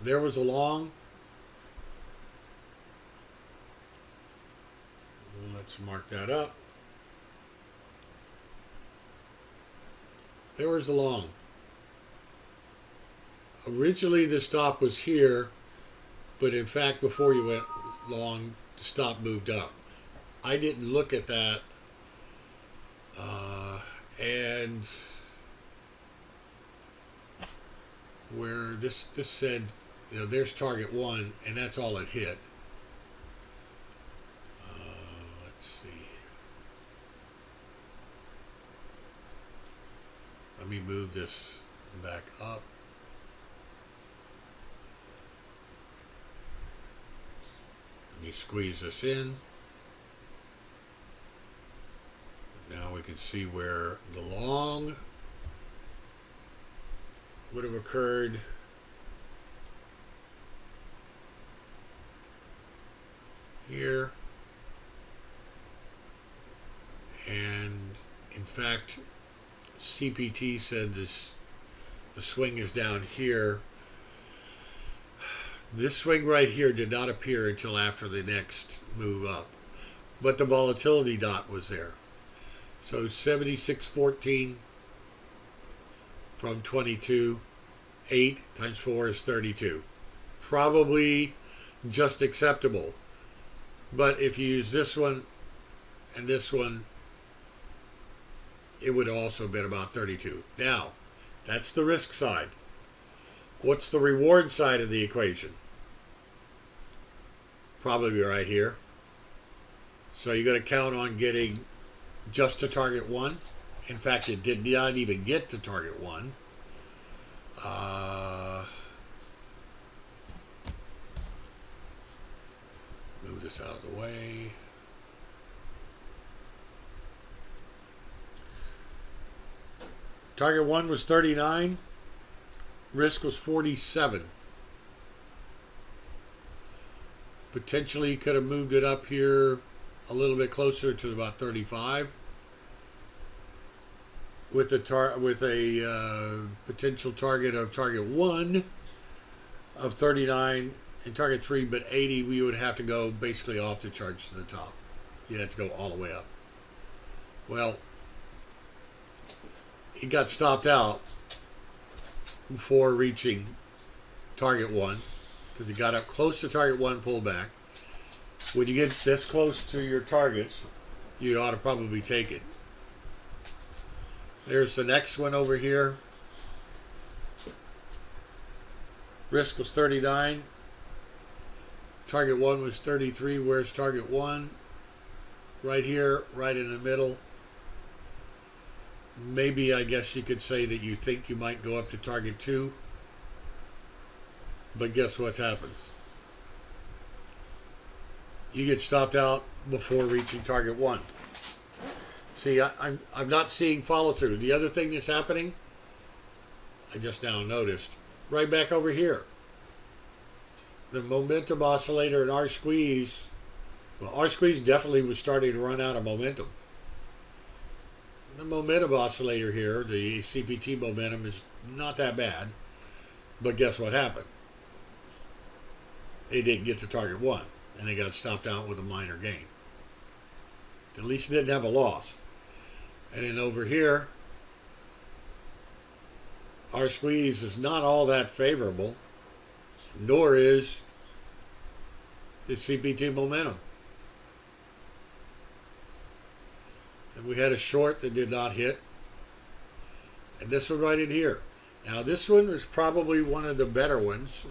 There was a long. Let's mark that up. There was the long. Originally the stop was here, but in fact before you went long, the stop moved up. I didn't look at that, and where this said, there's target 1, and that's all it hit. Let's see. Let me move this back up. you squeeze this in. Now we can see where the long would have occurred here. And in fact, CPT said the swing is down here. This swing right here did not appear until after the next move up, but the volatility dot was there. So 76.14 from 22, 8 times 4 is 32. Probably just acceptable. But if you use this one and this one, it would also have been about 32. Now, that's the risk side. What's the reward side of the equation? Probably right here. So you're going to count on getting just to target 1. In fact, it did not even get to target 1. Move this out of the way. Target 1 was 39. Risk was 47. Potentially could have moved it up here a little bit closer to about 35 with a potential target of target 1 of 39 and target 3, but 80 we would have to go basically off the charts to the top. You'd have to go all the way up. Well, he got stopped out before reaching target 1 because he got up close to target 1, pulled back. When you get this close to your targets, you ought to probably take it. There's the next one over here. Risk was 39. Target 1 was 33. Where's target 1? Right here, right in the middle. Maybe I guess you could say that you think you might go up to target 2. But guess what happens? You get stopped out before reaching target 1. See, I'm not seeing follow through. The other thing that's happening, I just now noticed, right back over here. The momentum oscillator and R-squeeze, well, R-squeeze definitely was starting to run out of momentum. The momentum oscillator here, the CPT momentum, is not that bad. But guess what happened? It didn't get to target 1, and it got stopped out with a minor gain. At least it didn't have a loss. And then over here, our squeeze is not all that favorable, nor is the CPT momentum. And we had a short that did not hit. And this one right in here. Now this one is probably one of the better ones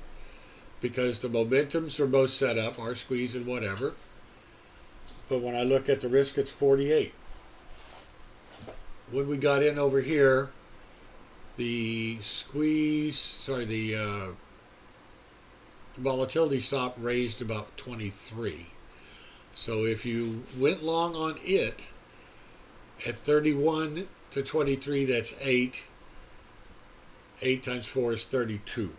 because the momentums are both set up, our squeeze and whatever. But when I look at the risk, it's 48. When we got in over here, the volatility stop raised about 23. So if you went long on it at 31 to 23, that's 8. 8 times 4 is 32.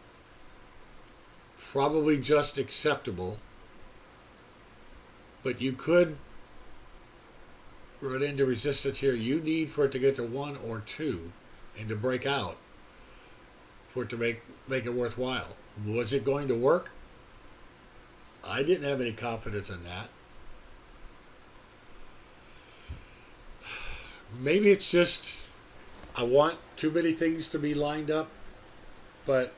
Probably just acceptable, but you could run into resistance here. You need for it to get to 1 or 2 and to break out for it to make it worthwhile. Was it going to work? I didn't have any confidence in that. Maybe it's just I want too many things to be lined up, but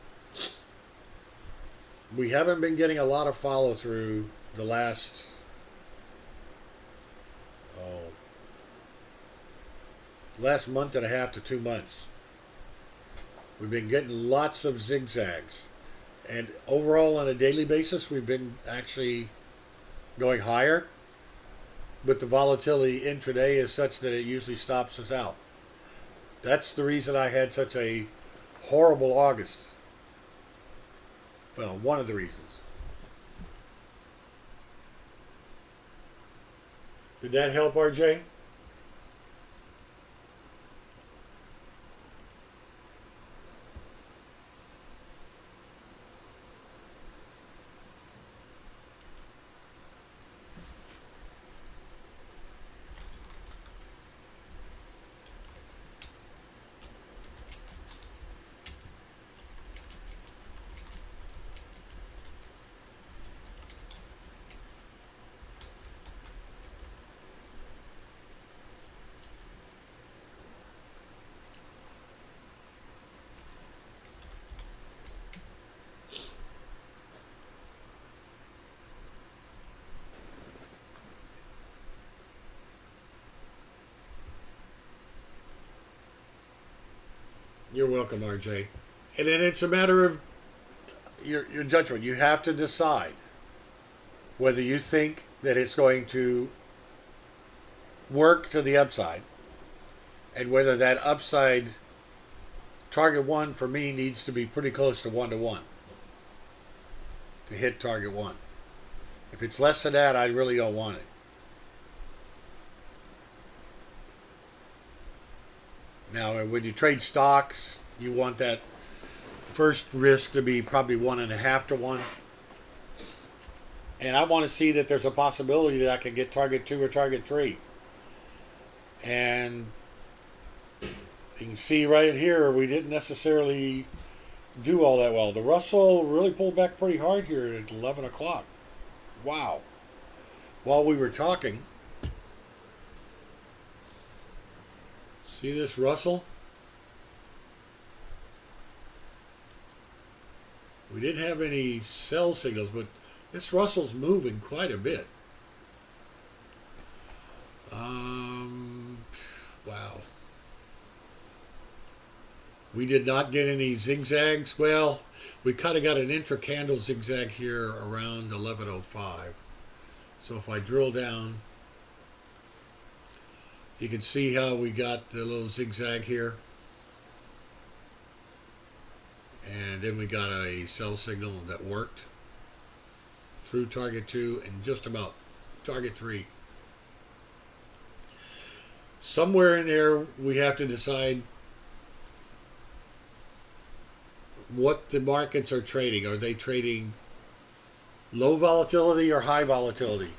we haven't been getting a lot of follow through the last month and a half to 2 months. We've been getting lots of zigzags, and overall on a daily basis we've been actually going higher, but the volatility intraday is such that it usually stops us out. That's the reason I had such a horrible August. Well, one of the reasons. Did that help, RJ? You're welcome, RJ. And then it's a matter of your judgment. You have to decide whether you think that it's going to work to the upside and whether that upside target one for me needs to be pretty close to 1-to-1 to hit target one. If it's less than that, I really don't want it. Now, when you trade stocks, you want that first risk to be probably 1.5-to-1. And I want to see that there's a possibility that I can get target 2 or target 3. And you can see right here, we didn't necessarily do all that well. The Russell really pulled back pretty hard here at 11 o'clock. Wow. While we were talking, see this Russell? We didn't have any sell signals, but this Russell's moving quite a bit. Wow. We did not get any zigzags. Well, we kind of got an intra-candle zigzag here around 11:05. So if I drill down, you can see how we got the little zigzag here. And then we got a sell signal that worked through target 2 and just about target 3. Somewhere in there, we have to decide what the markets are trading. Are they trading low volatility or high volatility?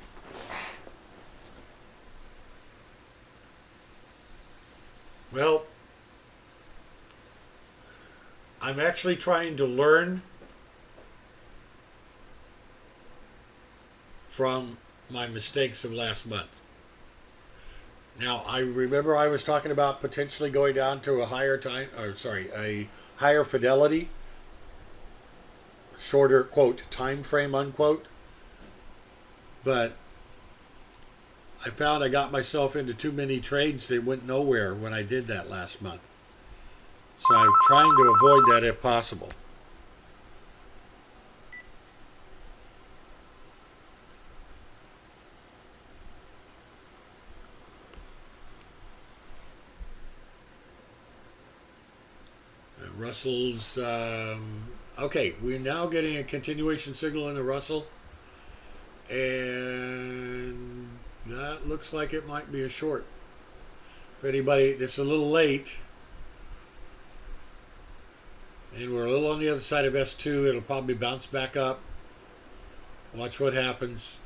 Well, I'm actually trying to learn from my mistakes of last month. Now, I remember I was talking about potentially going down to a higher fidelity, shorter, quote, time frame, unquote. But I found I got myself into too many trades that went nowhere when I did that last month. So I'm trying to avoid that if possible. Russell's, okay, we're now getting a continuation signal in the Russell. And that looks like it might be a short. For anybody, it's a little late. And we're a little on the other side of S2. It'll probably bounce back up. Watch what happens.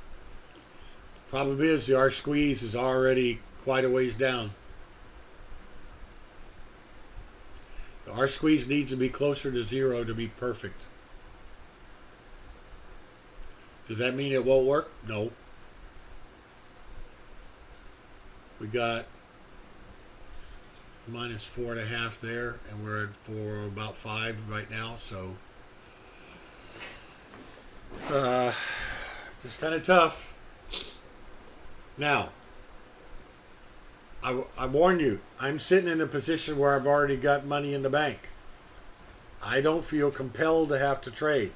The problem is the R squeeze is already quite a ways down. The R squeeze needs to be closer to 0 to be perfect. Does that mean it won't work? No. We got -4.5 there, and we're at for about 5 right now, so just kind of tough. Now, I warn you, I'm sitting in a position where I've already got money in the bank. I don't feel compelled to have to trade.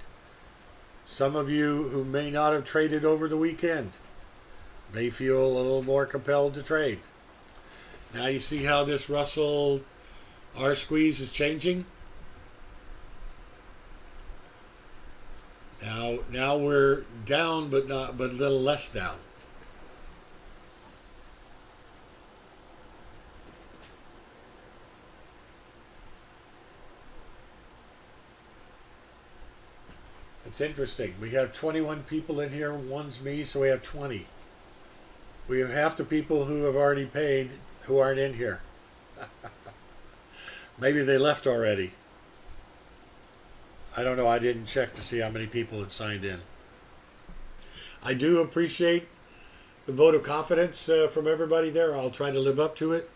Some of you who may not have traded over the weekend may feel a little more compelled to trade. Now you see how this Russell R squeeze is changing? Now we're down, but a little less down. interesting. We have 21 people in here. One's me, so we have 20. We have half the people who have already paid who aren't in here. Maybe they left already. I don't know. I didn't check to see how many people had signed in. I do appreciate the vote of confidence from everybody there. I'll try to live up to it.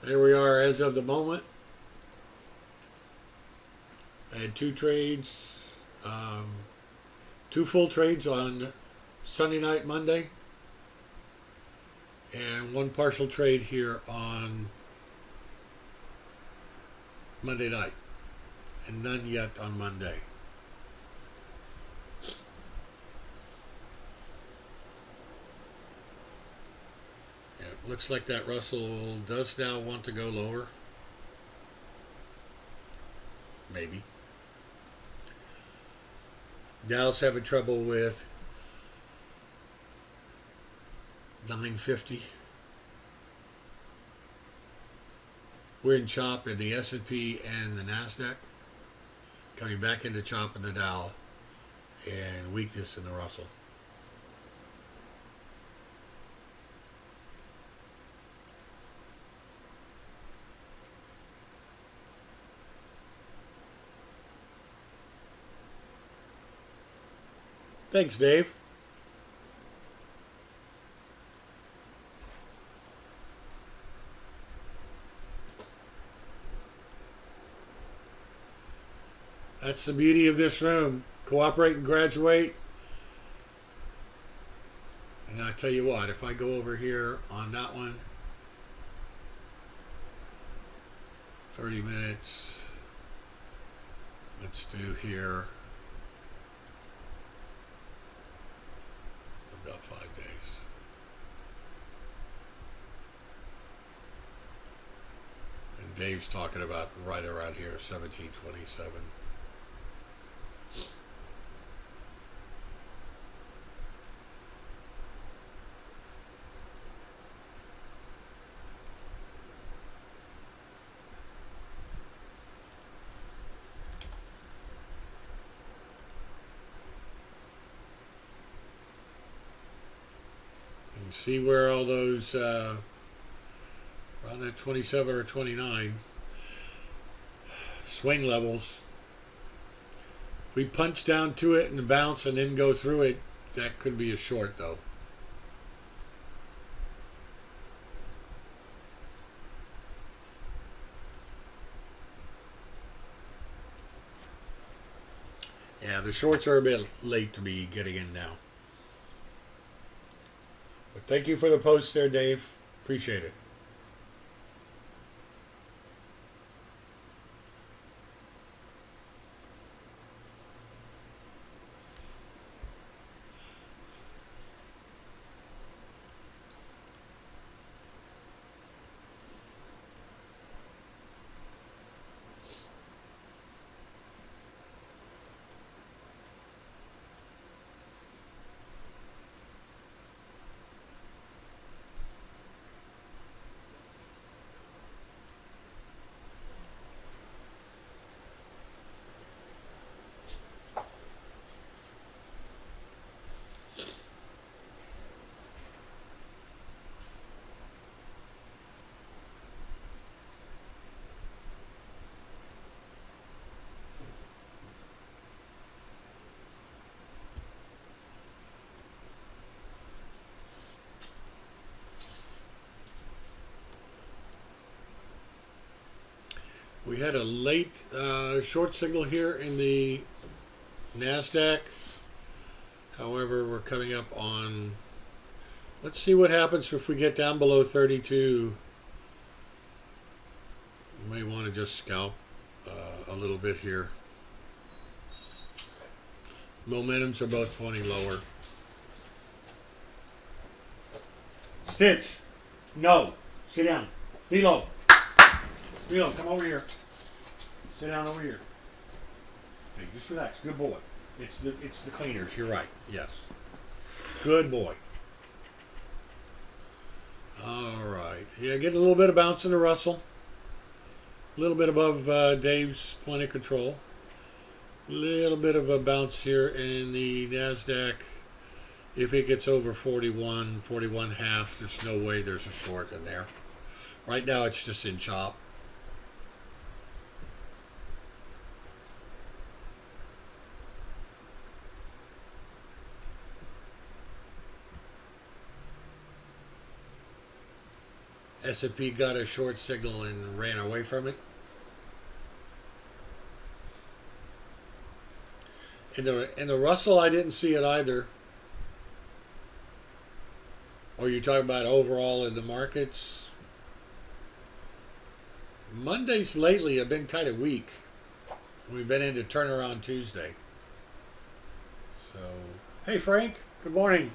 There we are as of the moment. I had 2 trades, 2 full trades on Sunday night, Monday, and 1 partial trade here on Monday night, and none yet on Monday. Yeah, it looks like that Russell does now want to go lower. Maybe. Dow's having trouble with 950. We're in chop in the S&P and the NASDAQ. Coming back into chop in the Dow and weakness in the Russell. Thanks, Dave. That's the beauty of this room. Cooperate and graduate. And I tell you what, if I go over here on that one, 30 minutes, let's do here about 5 days. And Dave's talking about right around here, 1727. See where all those around that 27 or 29 swing levels. If we punch down to it and bounce and then go through it, that could be a short though. Yeah, the shorts are a bit late to be getting in now. But thank you for the post there, Dave. Appreciate it. We had a late short signal here in the NASDAQ. However, we're coming up on, let's see what happens if we get down below 32. You may want to just scalp a little bit here. Momentums are both pointing lower. Stitch. No. Sit down. Lilo. Lilo, come over here. Sit down over here. Okay, just relax. Good boy. It's the cleaners. You're right. Yes. Good boy. All right. Yeah, getting a little bit of bounce in the Russell. A little bit above Dave's point of control. A little bit of a bounce here in the NASDAQ. If it gets over 41, 41 half, there's no way there's a short in there. Right now it's just in chop. S&P got a short signal and ran away from it. In the Russell, I didn't see it either. Or you talking about overall in the markets? Mondays lately have been kind of weak. We've been into turnaround Tuesday. So, hey Frank, good morning.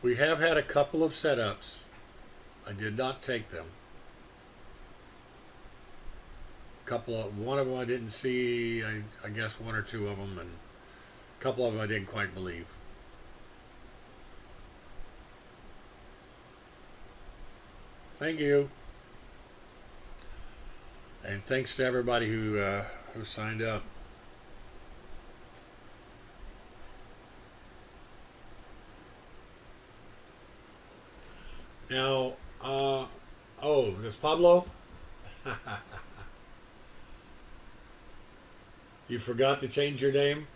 We have had a couple of setups. I did not take them. One of them I didn't see. I guess one or two of them, and a couple of them I didn't quite believe. Thank you, and thanks to everybody who signed up. Now, oh, this Pablo. You forgot to change your name?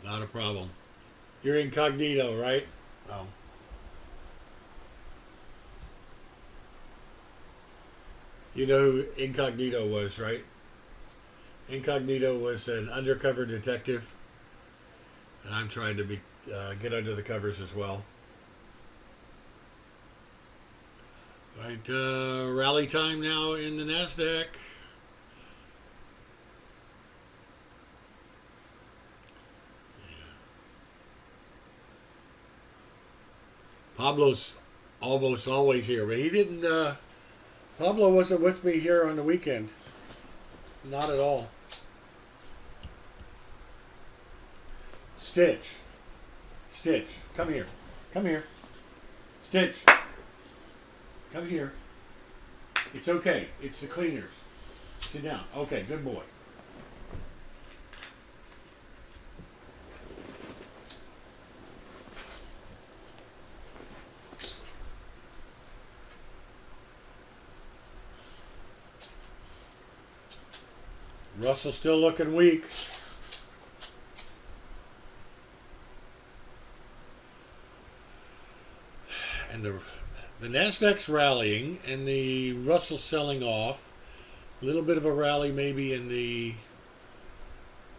Not a problem. You're incognito, right? Oh. You know who Incognito was, right? Incognito was an undercover detective, and I'm trying to get under the covers as well. All right, rally time now in the NASDAQ. Yeah. Pablo's almost always here, but he didn't. Pablo wasn't with me here on the weekend. Not at all. Stitch, come here. Come here. Stitch. Come here. It's okay. It's the cleaners. Sit down. Okay, good boy. Russell's still looking weak. And the Nasdaq's rallying and the Russell selling off. A little bit of a rally maybe in the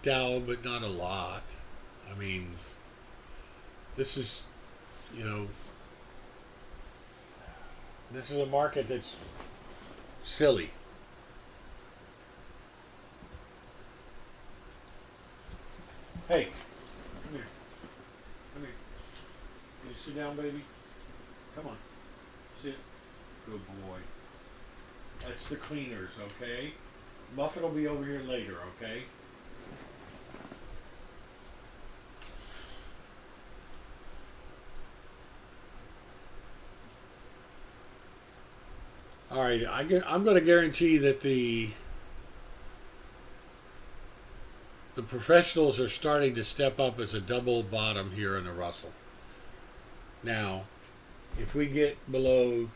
Dow, but not a lot. I mean, this is, this is a market that's silly. Hey, come here. Come here. Can you sit down, baby? Come on. Sit. Good boy. That's the cleaners, okay? Muffin will be over here later, okay? All right, I'm going to guarantee that the professionals are starting to step up as a double bottom here in the Russell. Now, if we get below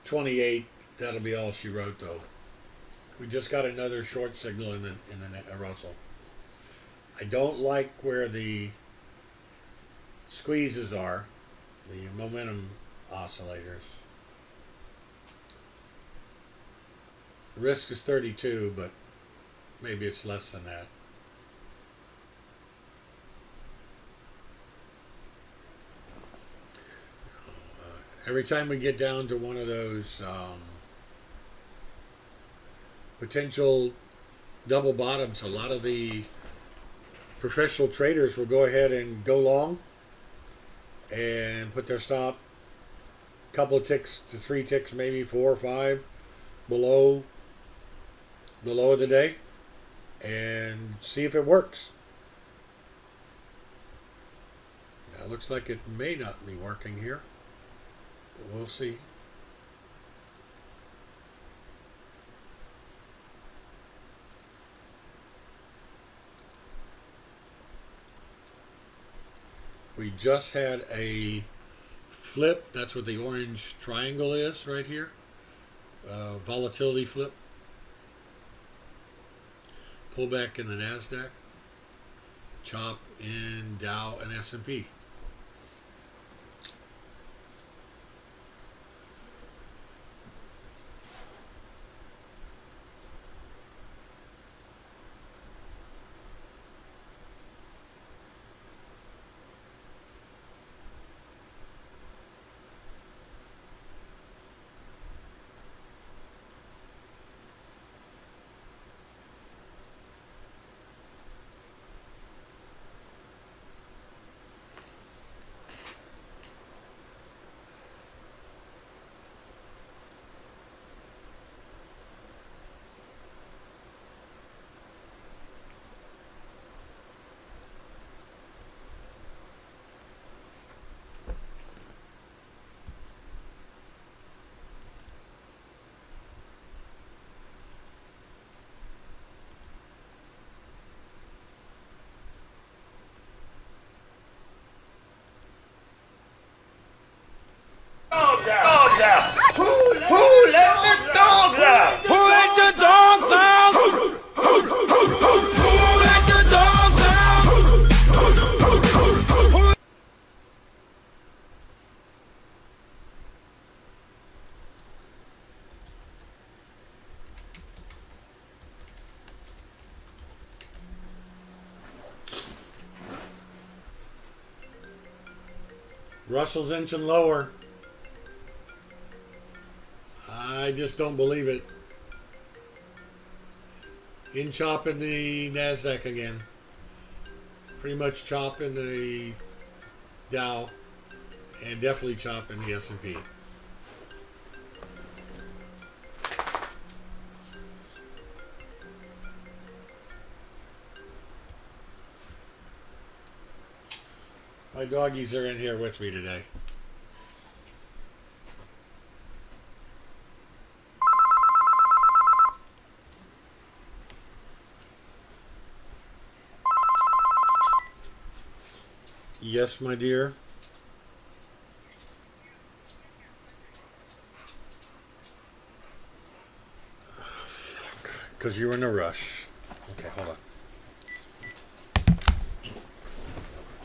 28, that'll be all she wrote, though. We just got another short signal in the Russell. I don't like where the squeezes are, the momentum oscillators. The risk is 32, but maybe it's less than that. Every time we get down to one of those potential double bottoms, a lot of the professional traders will go ahead and go long and put their stop a couple of ticks to 3 ticks, maybe 4 or 5 below the low of the day and see if it works. Now, it looks like it may not be working here, but we'll see. We just had a flip. That's what the orange triangle is right here. Volatility flip. Pullback in the NASDAQ. Chop in Dow and S&P. Dogs out! Who let the dogs out? Who let the dogs out? Who let the dogs out? Russell's inching lower. I just don't believe it. In chopping the NASDAQ again. Pretty much chopping the Dow and definitely chopping the S&P. My doggies are in here with me today. Yes, my dear. Fuck. Because you were in a rush. Okay, hold on.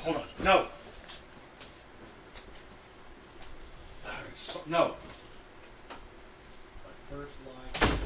Hold on. No. No. My first line.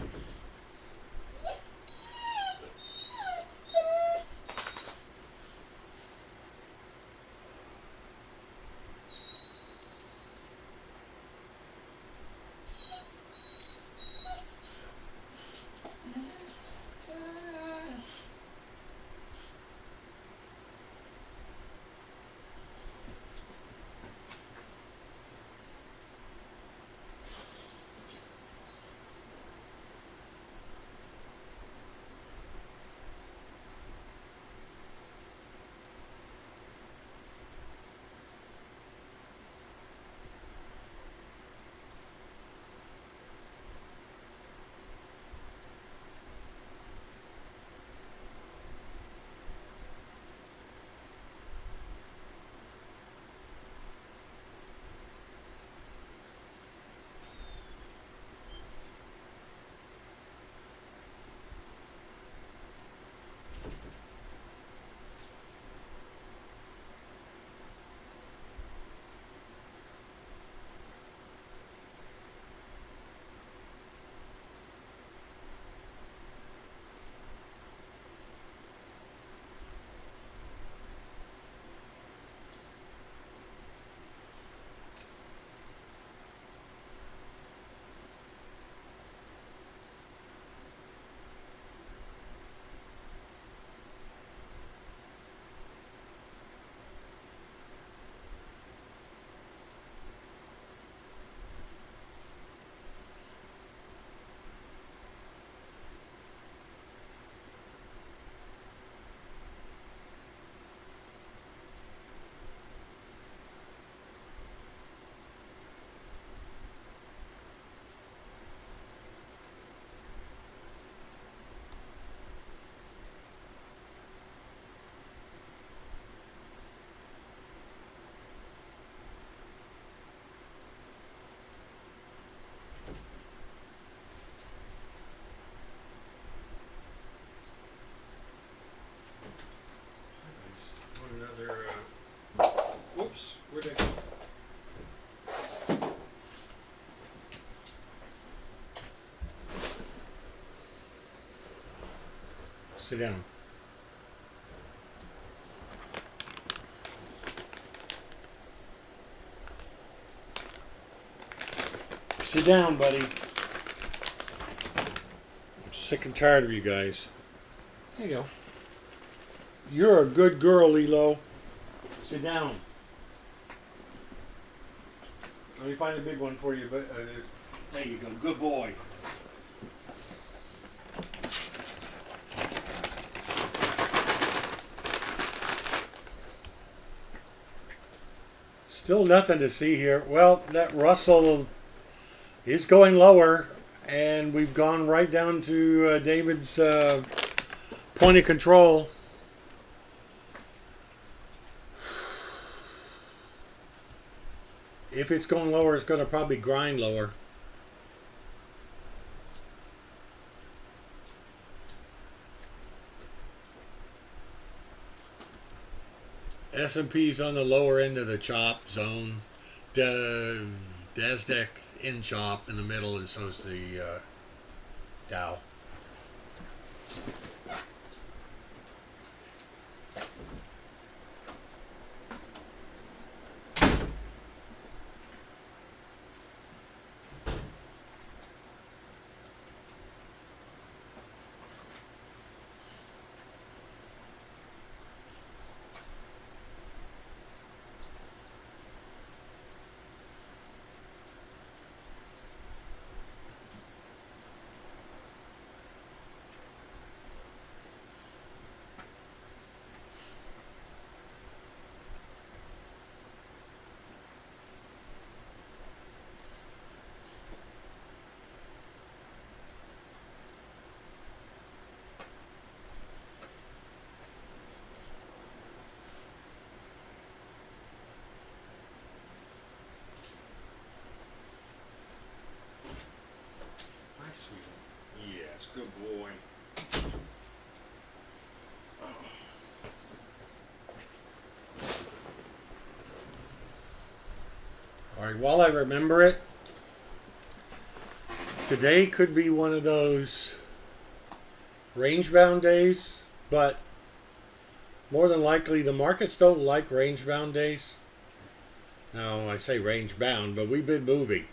Sit down. Sit down, buddy. I'm sick and tired of you guys. There you go. You're a good girl, Elo. Sit down. Let me find a big one for you. But there you go. Good boy. Still nothing to see here. Well, that Russell is going lower, and we've gone right down to David's point of control. If it's going lower, it's going to probably grind lower. S&P's on the lower end of the chop zone. The NASDAQ in chop in the middle, and so's the Dow. Yes, good boy. All right, while I remember it, today could be one of those range-bound days, but more than likely the markets don't like range-bound days. Now, I say range-bound, but we've been moving.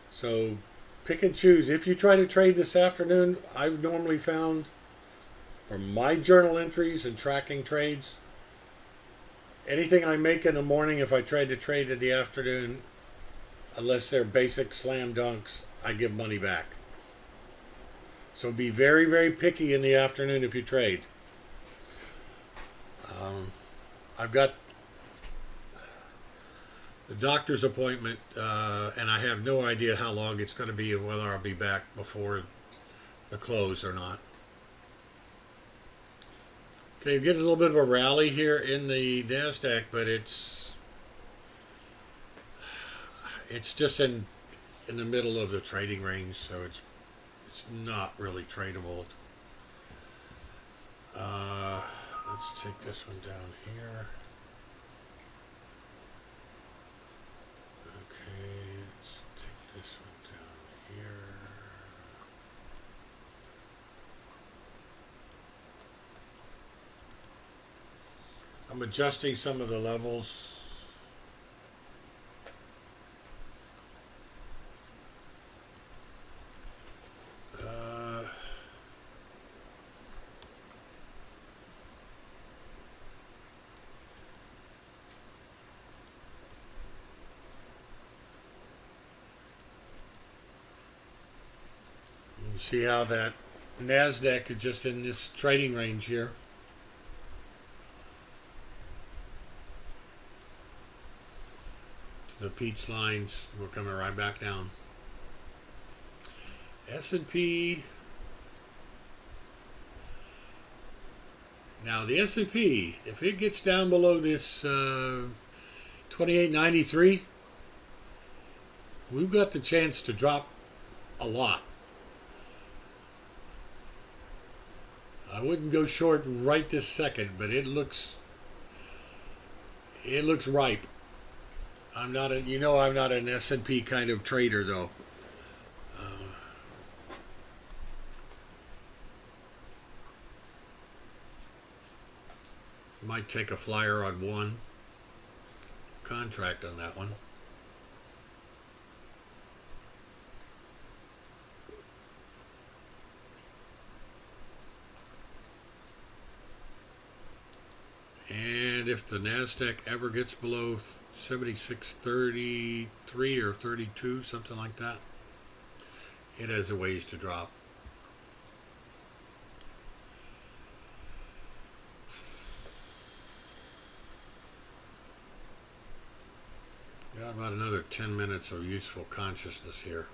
So pick and choose. If you try to trade this afternoon, I've normally found from my journal entries and tracking trades, anything I make in the morning, if I try to trade in the afternoon, unless they're basic slam dunks, I give money back. So be very, very picky in the afternoon if you trade. I've got the doctor's appointment, and I have no idea how long it's going to be and whether I'll be back before the close or not. Okay, you get a little bit of a rally here in the NASDAQ, but it's just in the middle of the trading range, so it's not really tradable. Let's take this one down here. Okay, let's take this one down here. I'm adjusting some of the levels. See how that NASDAQ is just in this trading range here. The peach lines, we're coming right back down. S&P. Now the S&P, if it gets down below this 2893, we've got the chance to drop a lot. I wouldn't go short right this second, but it looks ripe. I'm not I'm not an S&P kind of trader though. Might take a flyer on one contract on that one. And if the NASDAQ ever gets below 76.33 or 32, something like that, it has a ways to drop. Got about another 10 minutes of useful consciousness here.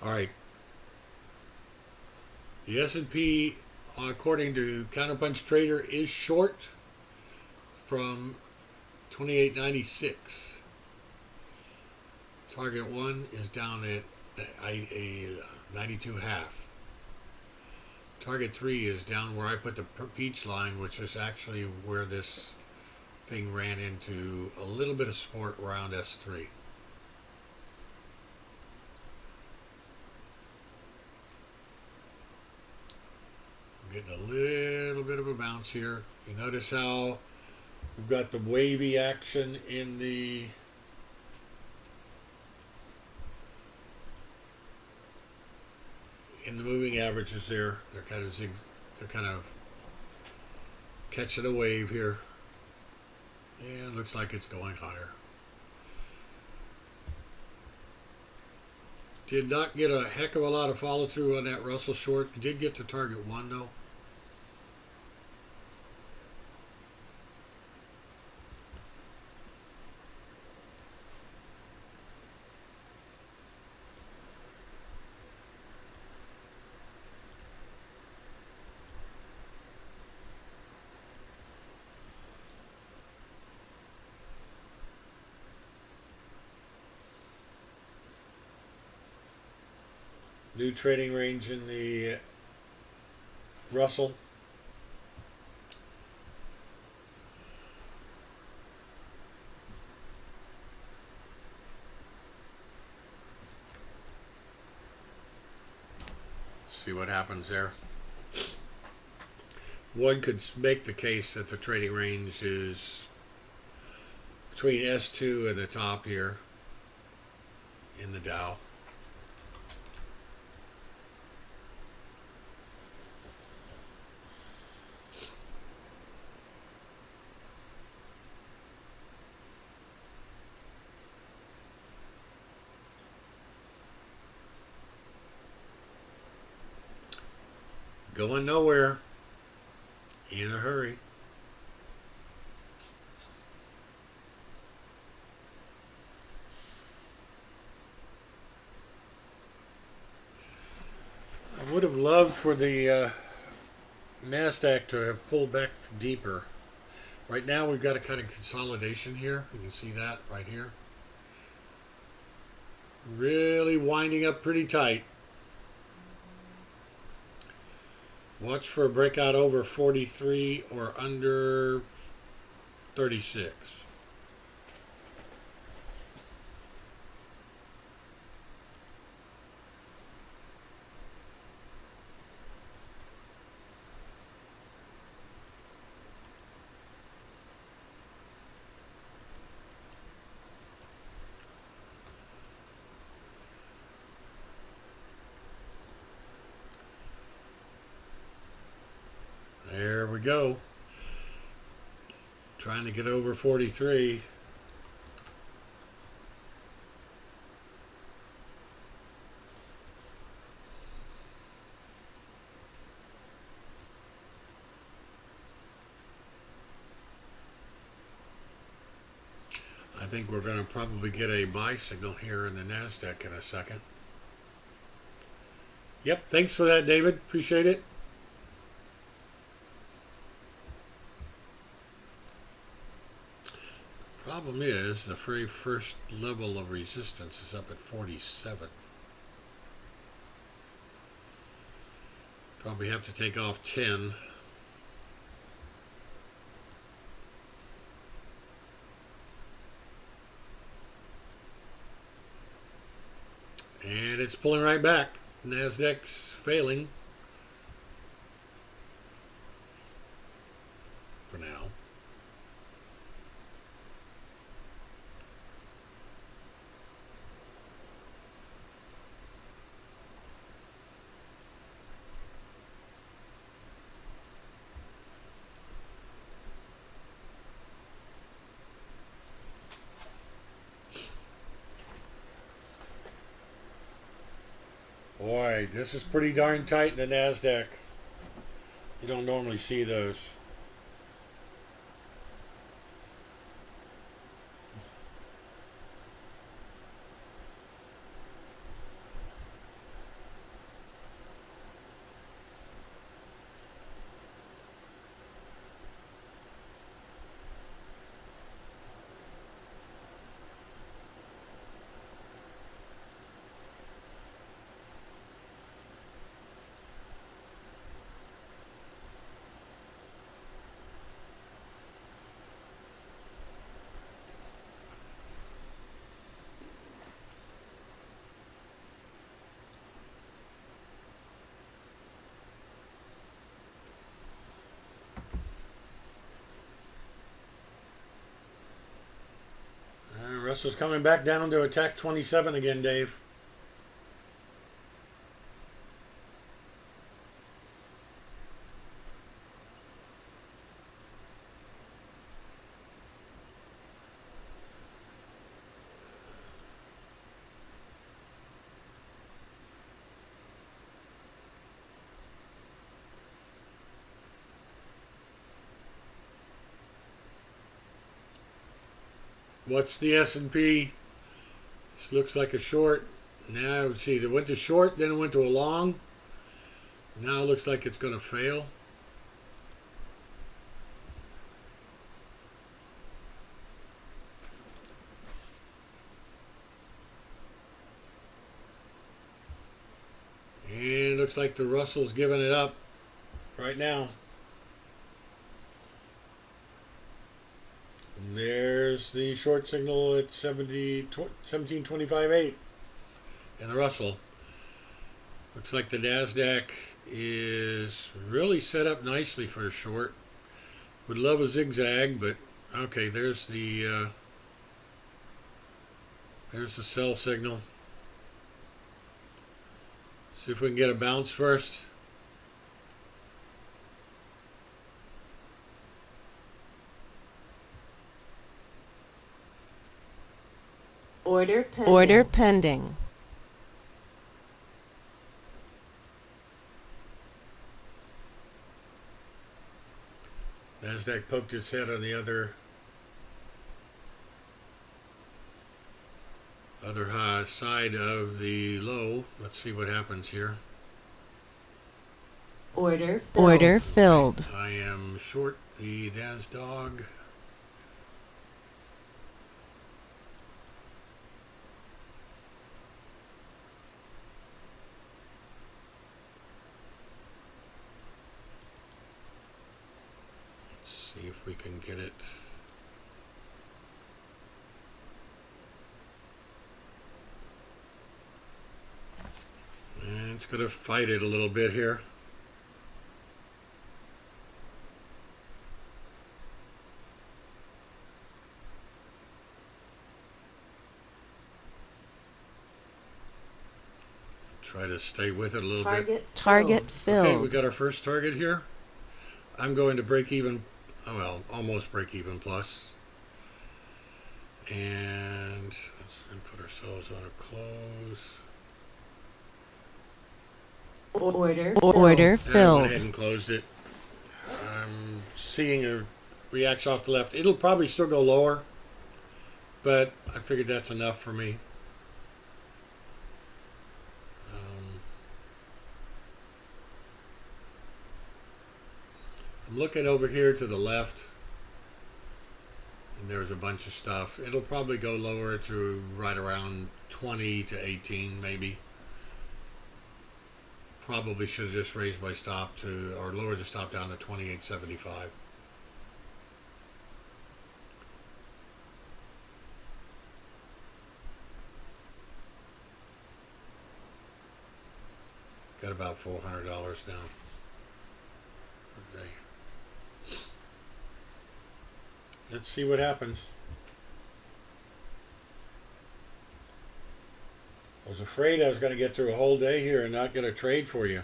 All right. The S&P, according to Counterpunch Trader, is short from 28.96. Target 1 is down at a 92.5. Target 3 is down where I put the peach line, which is actually where this thing ran into a little bit of support around S3. Getting a little bit of a bounce here. You notice how we've got the wavy action in the moving averages there. They're kind of catching a wave here. And it looks like it's going higher. Did not get a heck of a lot of follow through on that Russell short. Did get to target 1 though. New trading range in the Russell. See what happens there. One could make the case that the trading range is between S2 and the top here in the Dow. Going nowhere in a hurry. I would have loved for the NASDAQ to have pulled back deeper. Right now we've got a kind of consolidation here. You can see that right here. Really winding up pretty tight. Watch for a breakout over 43 or under 36. There we go. Trying to get over 43. I think we're going to probably get a buy signal here in the NASDAQ in a second. Yep, thanks for that, David. Appreciate it. Problem is, the very first level of resistance is up at 47. Probably have to take off 10. And it's pulling right back. NASDAQ's failing. For now. Boy, this is pretty darn tight in the NASDAQ. You don't normally see those. Russell's coming back down to attack 27 again, Dave. What's the S&P? This looks like a short. Now, see, it went to short, then it went to a long. Now it looks like it's going to fail. And looks like the Russell's giving it up right now. And there's the short signal at 17.25.8 in the Russell. Looks like the NASDAQ is really set up nicely for a short. Would love a zigzag, but okay, there's the sell signal. See if we can get a bounce first. Order pending. NASDAQ poked its head on the other high side of the low. Let's see what happens here. Order filled. I am short the NASDAQ. See if we can get it. And it's going to fight it a little bit here. Try to stay with it a little bit. Target filled. Okay, we got our first target here. I'm going to break even. Well, almost break even plus. And let's put ourselves on a close. Order I went filled. ahead and closed it. I'm seeing a reaction off the left. It'll probably still go lower. but I figured that's enough for me. I'm looking over here to the left, and there's a bunch of stuff. It'll probably go lower to right around 20 to 18 maybe. Probably should have just raised my stop to, or lowered the stop down to 28.75. Got about $400 now. Okay. Let's see what happens. I was afraid I was going to get through a whole day here and not get a trade for you.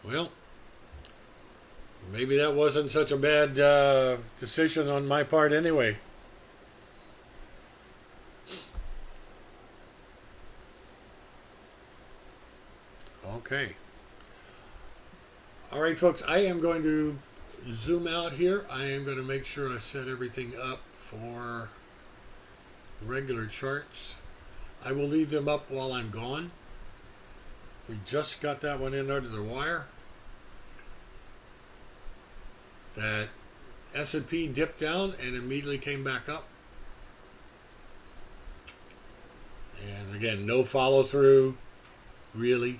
Well, maybe that wasn't such a bad decision on my part anyway. Okay. All right, folks, I am going to zoom out here. I am going to make sure I set everything up for regular charts. I will leave them up while I'm gone. We just got that one in under the wire. That S&P dipped down and immediately came back up. And again, no follow through, really.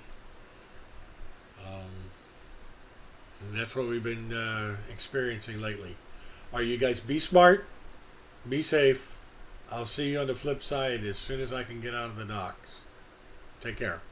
And that's what we've been experiencing lately. All right, you guys, be smart, be safe. I'll see you on the flip side as soon as I can get out of the docks. Take care.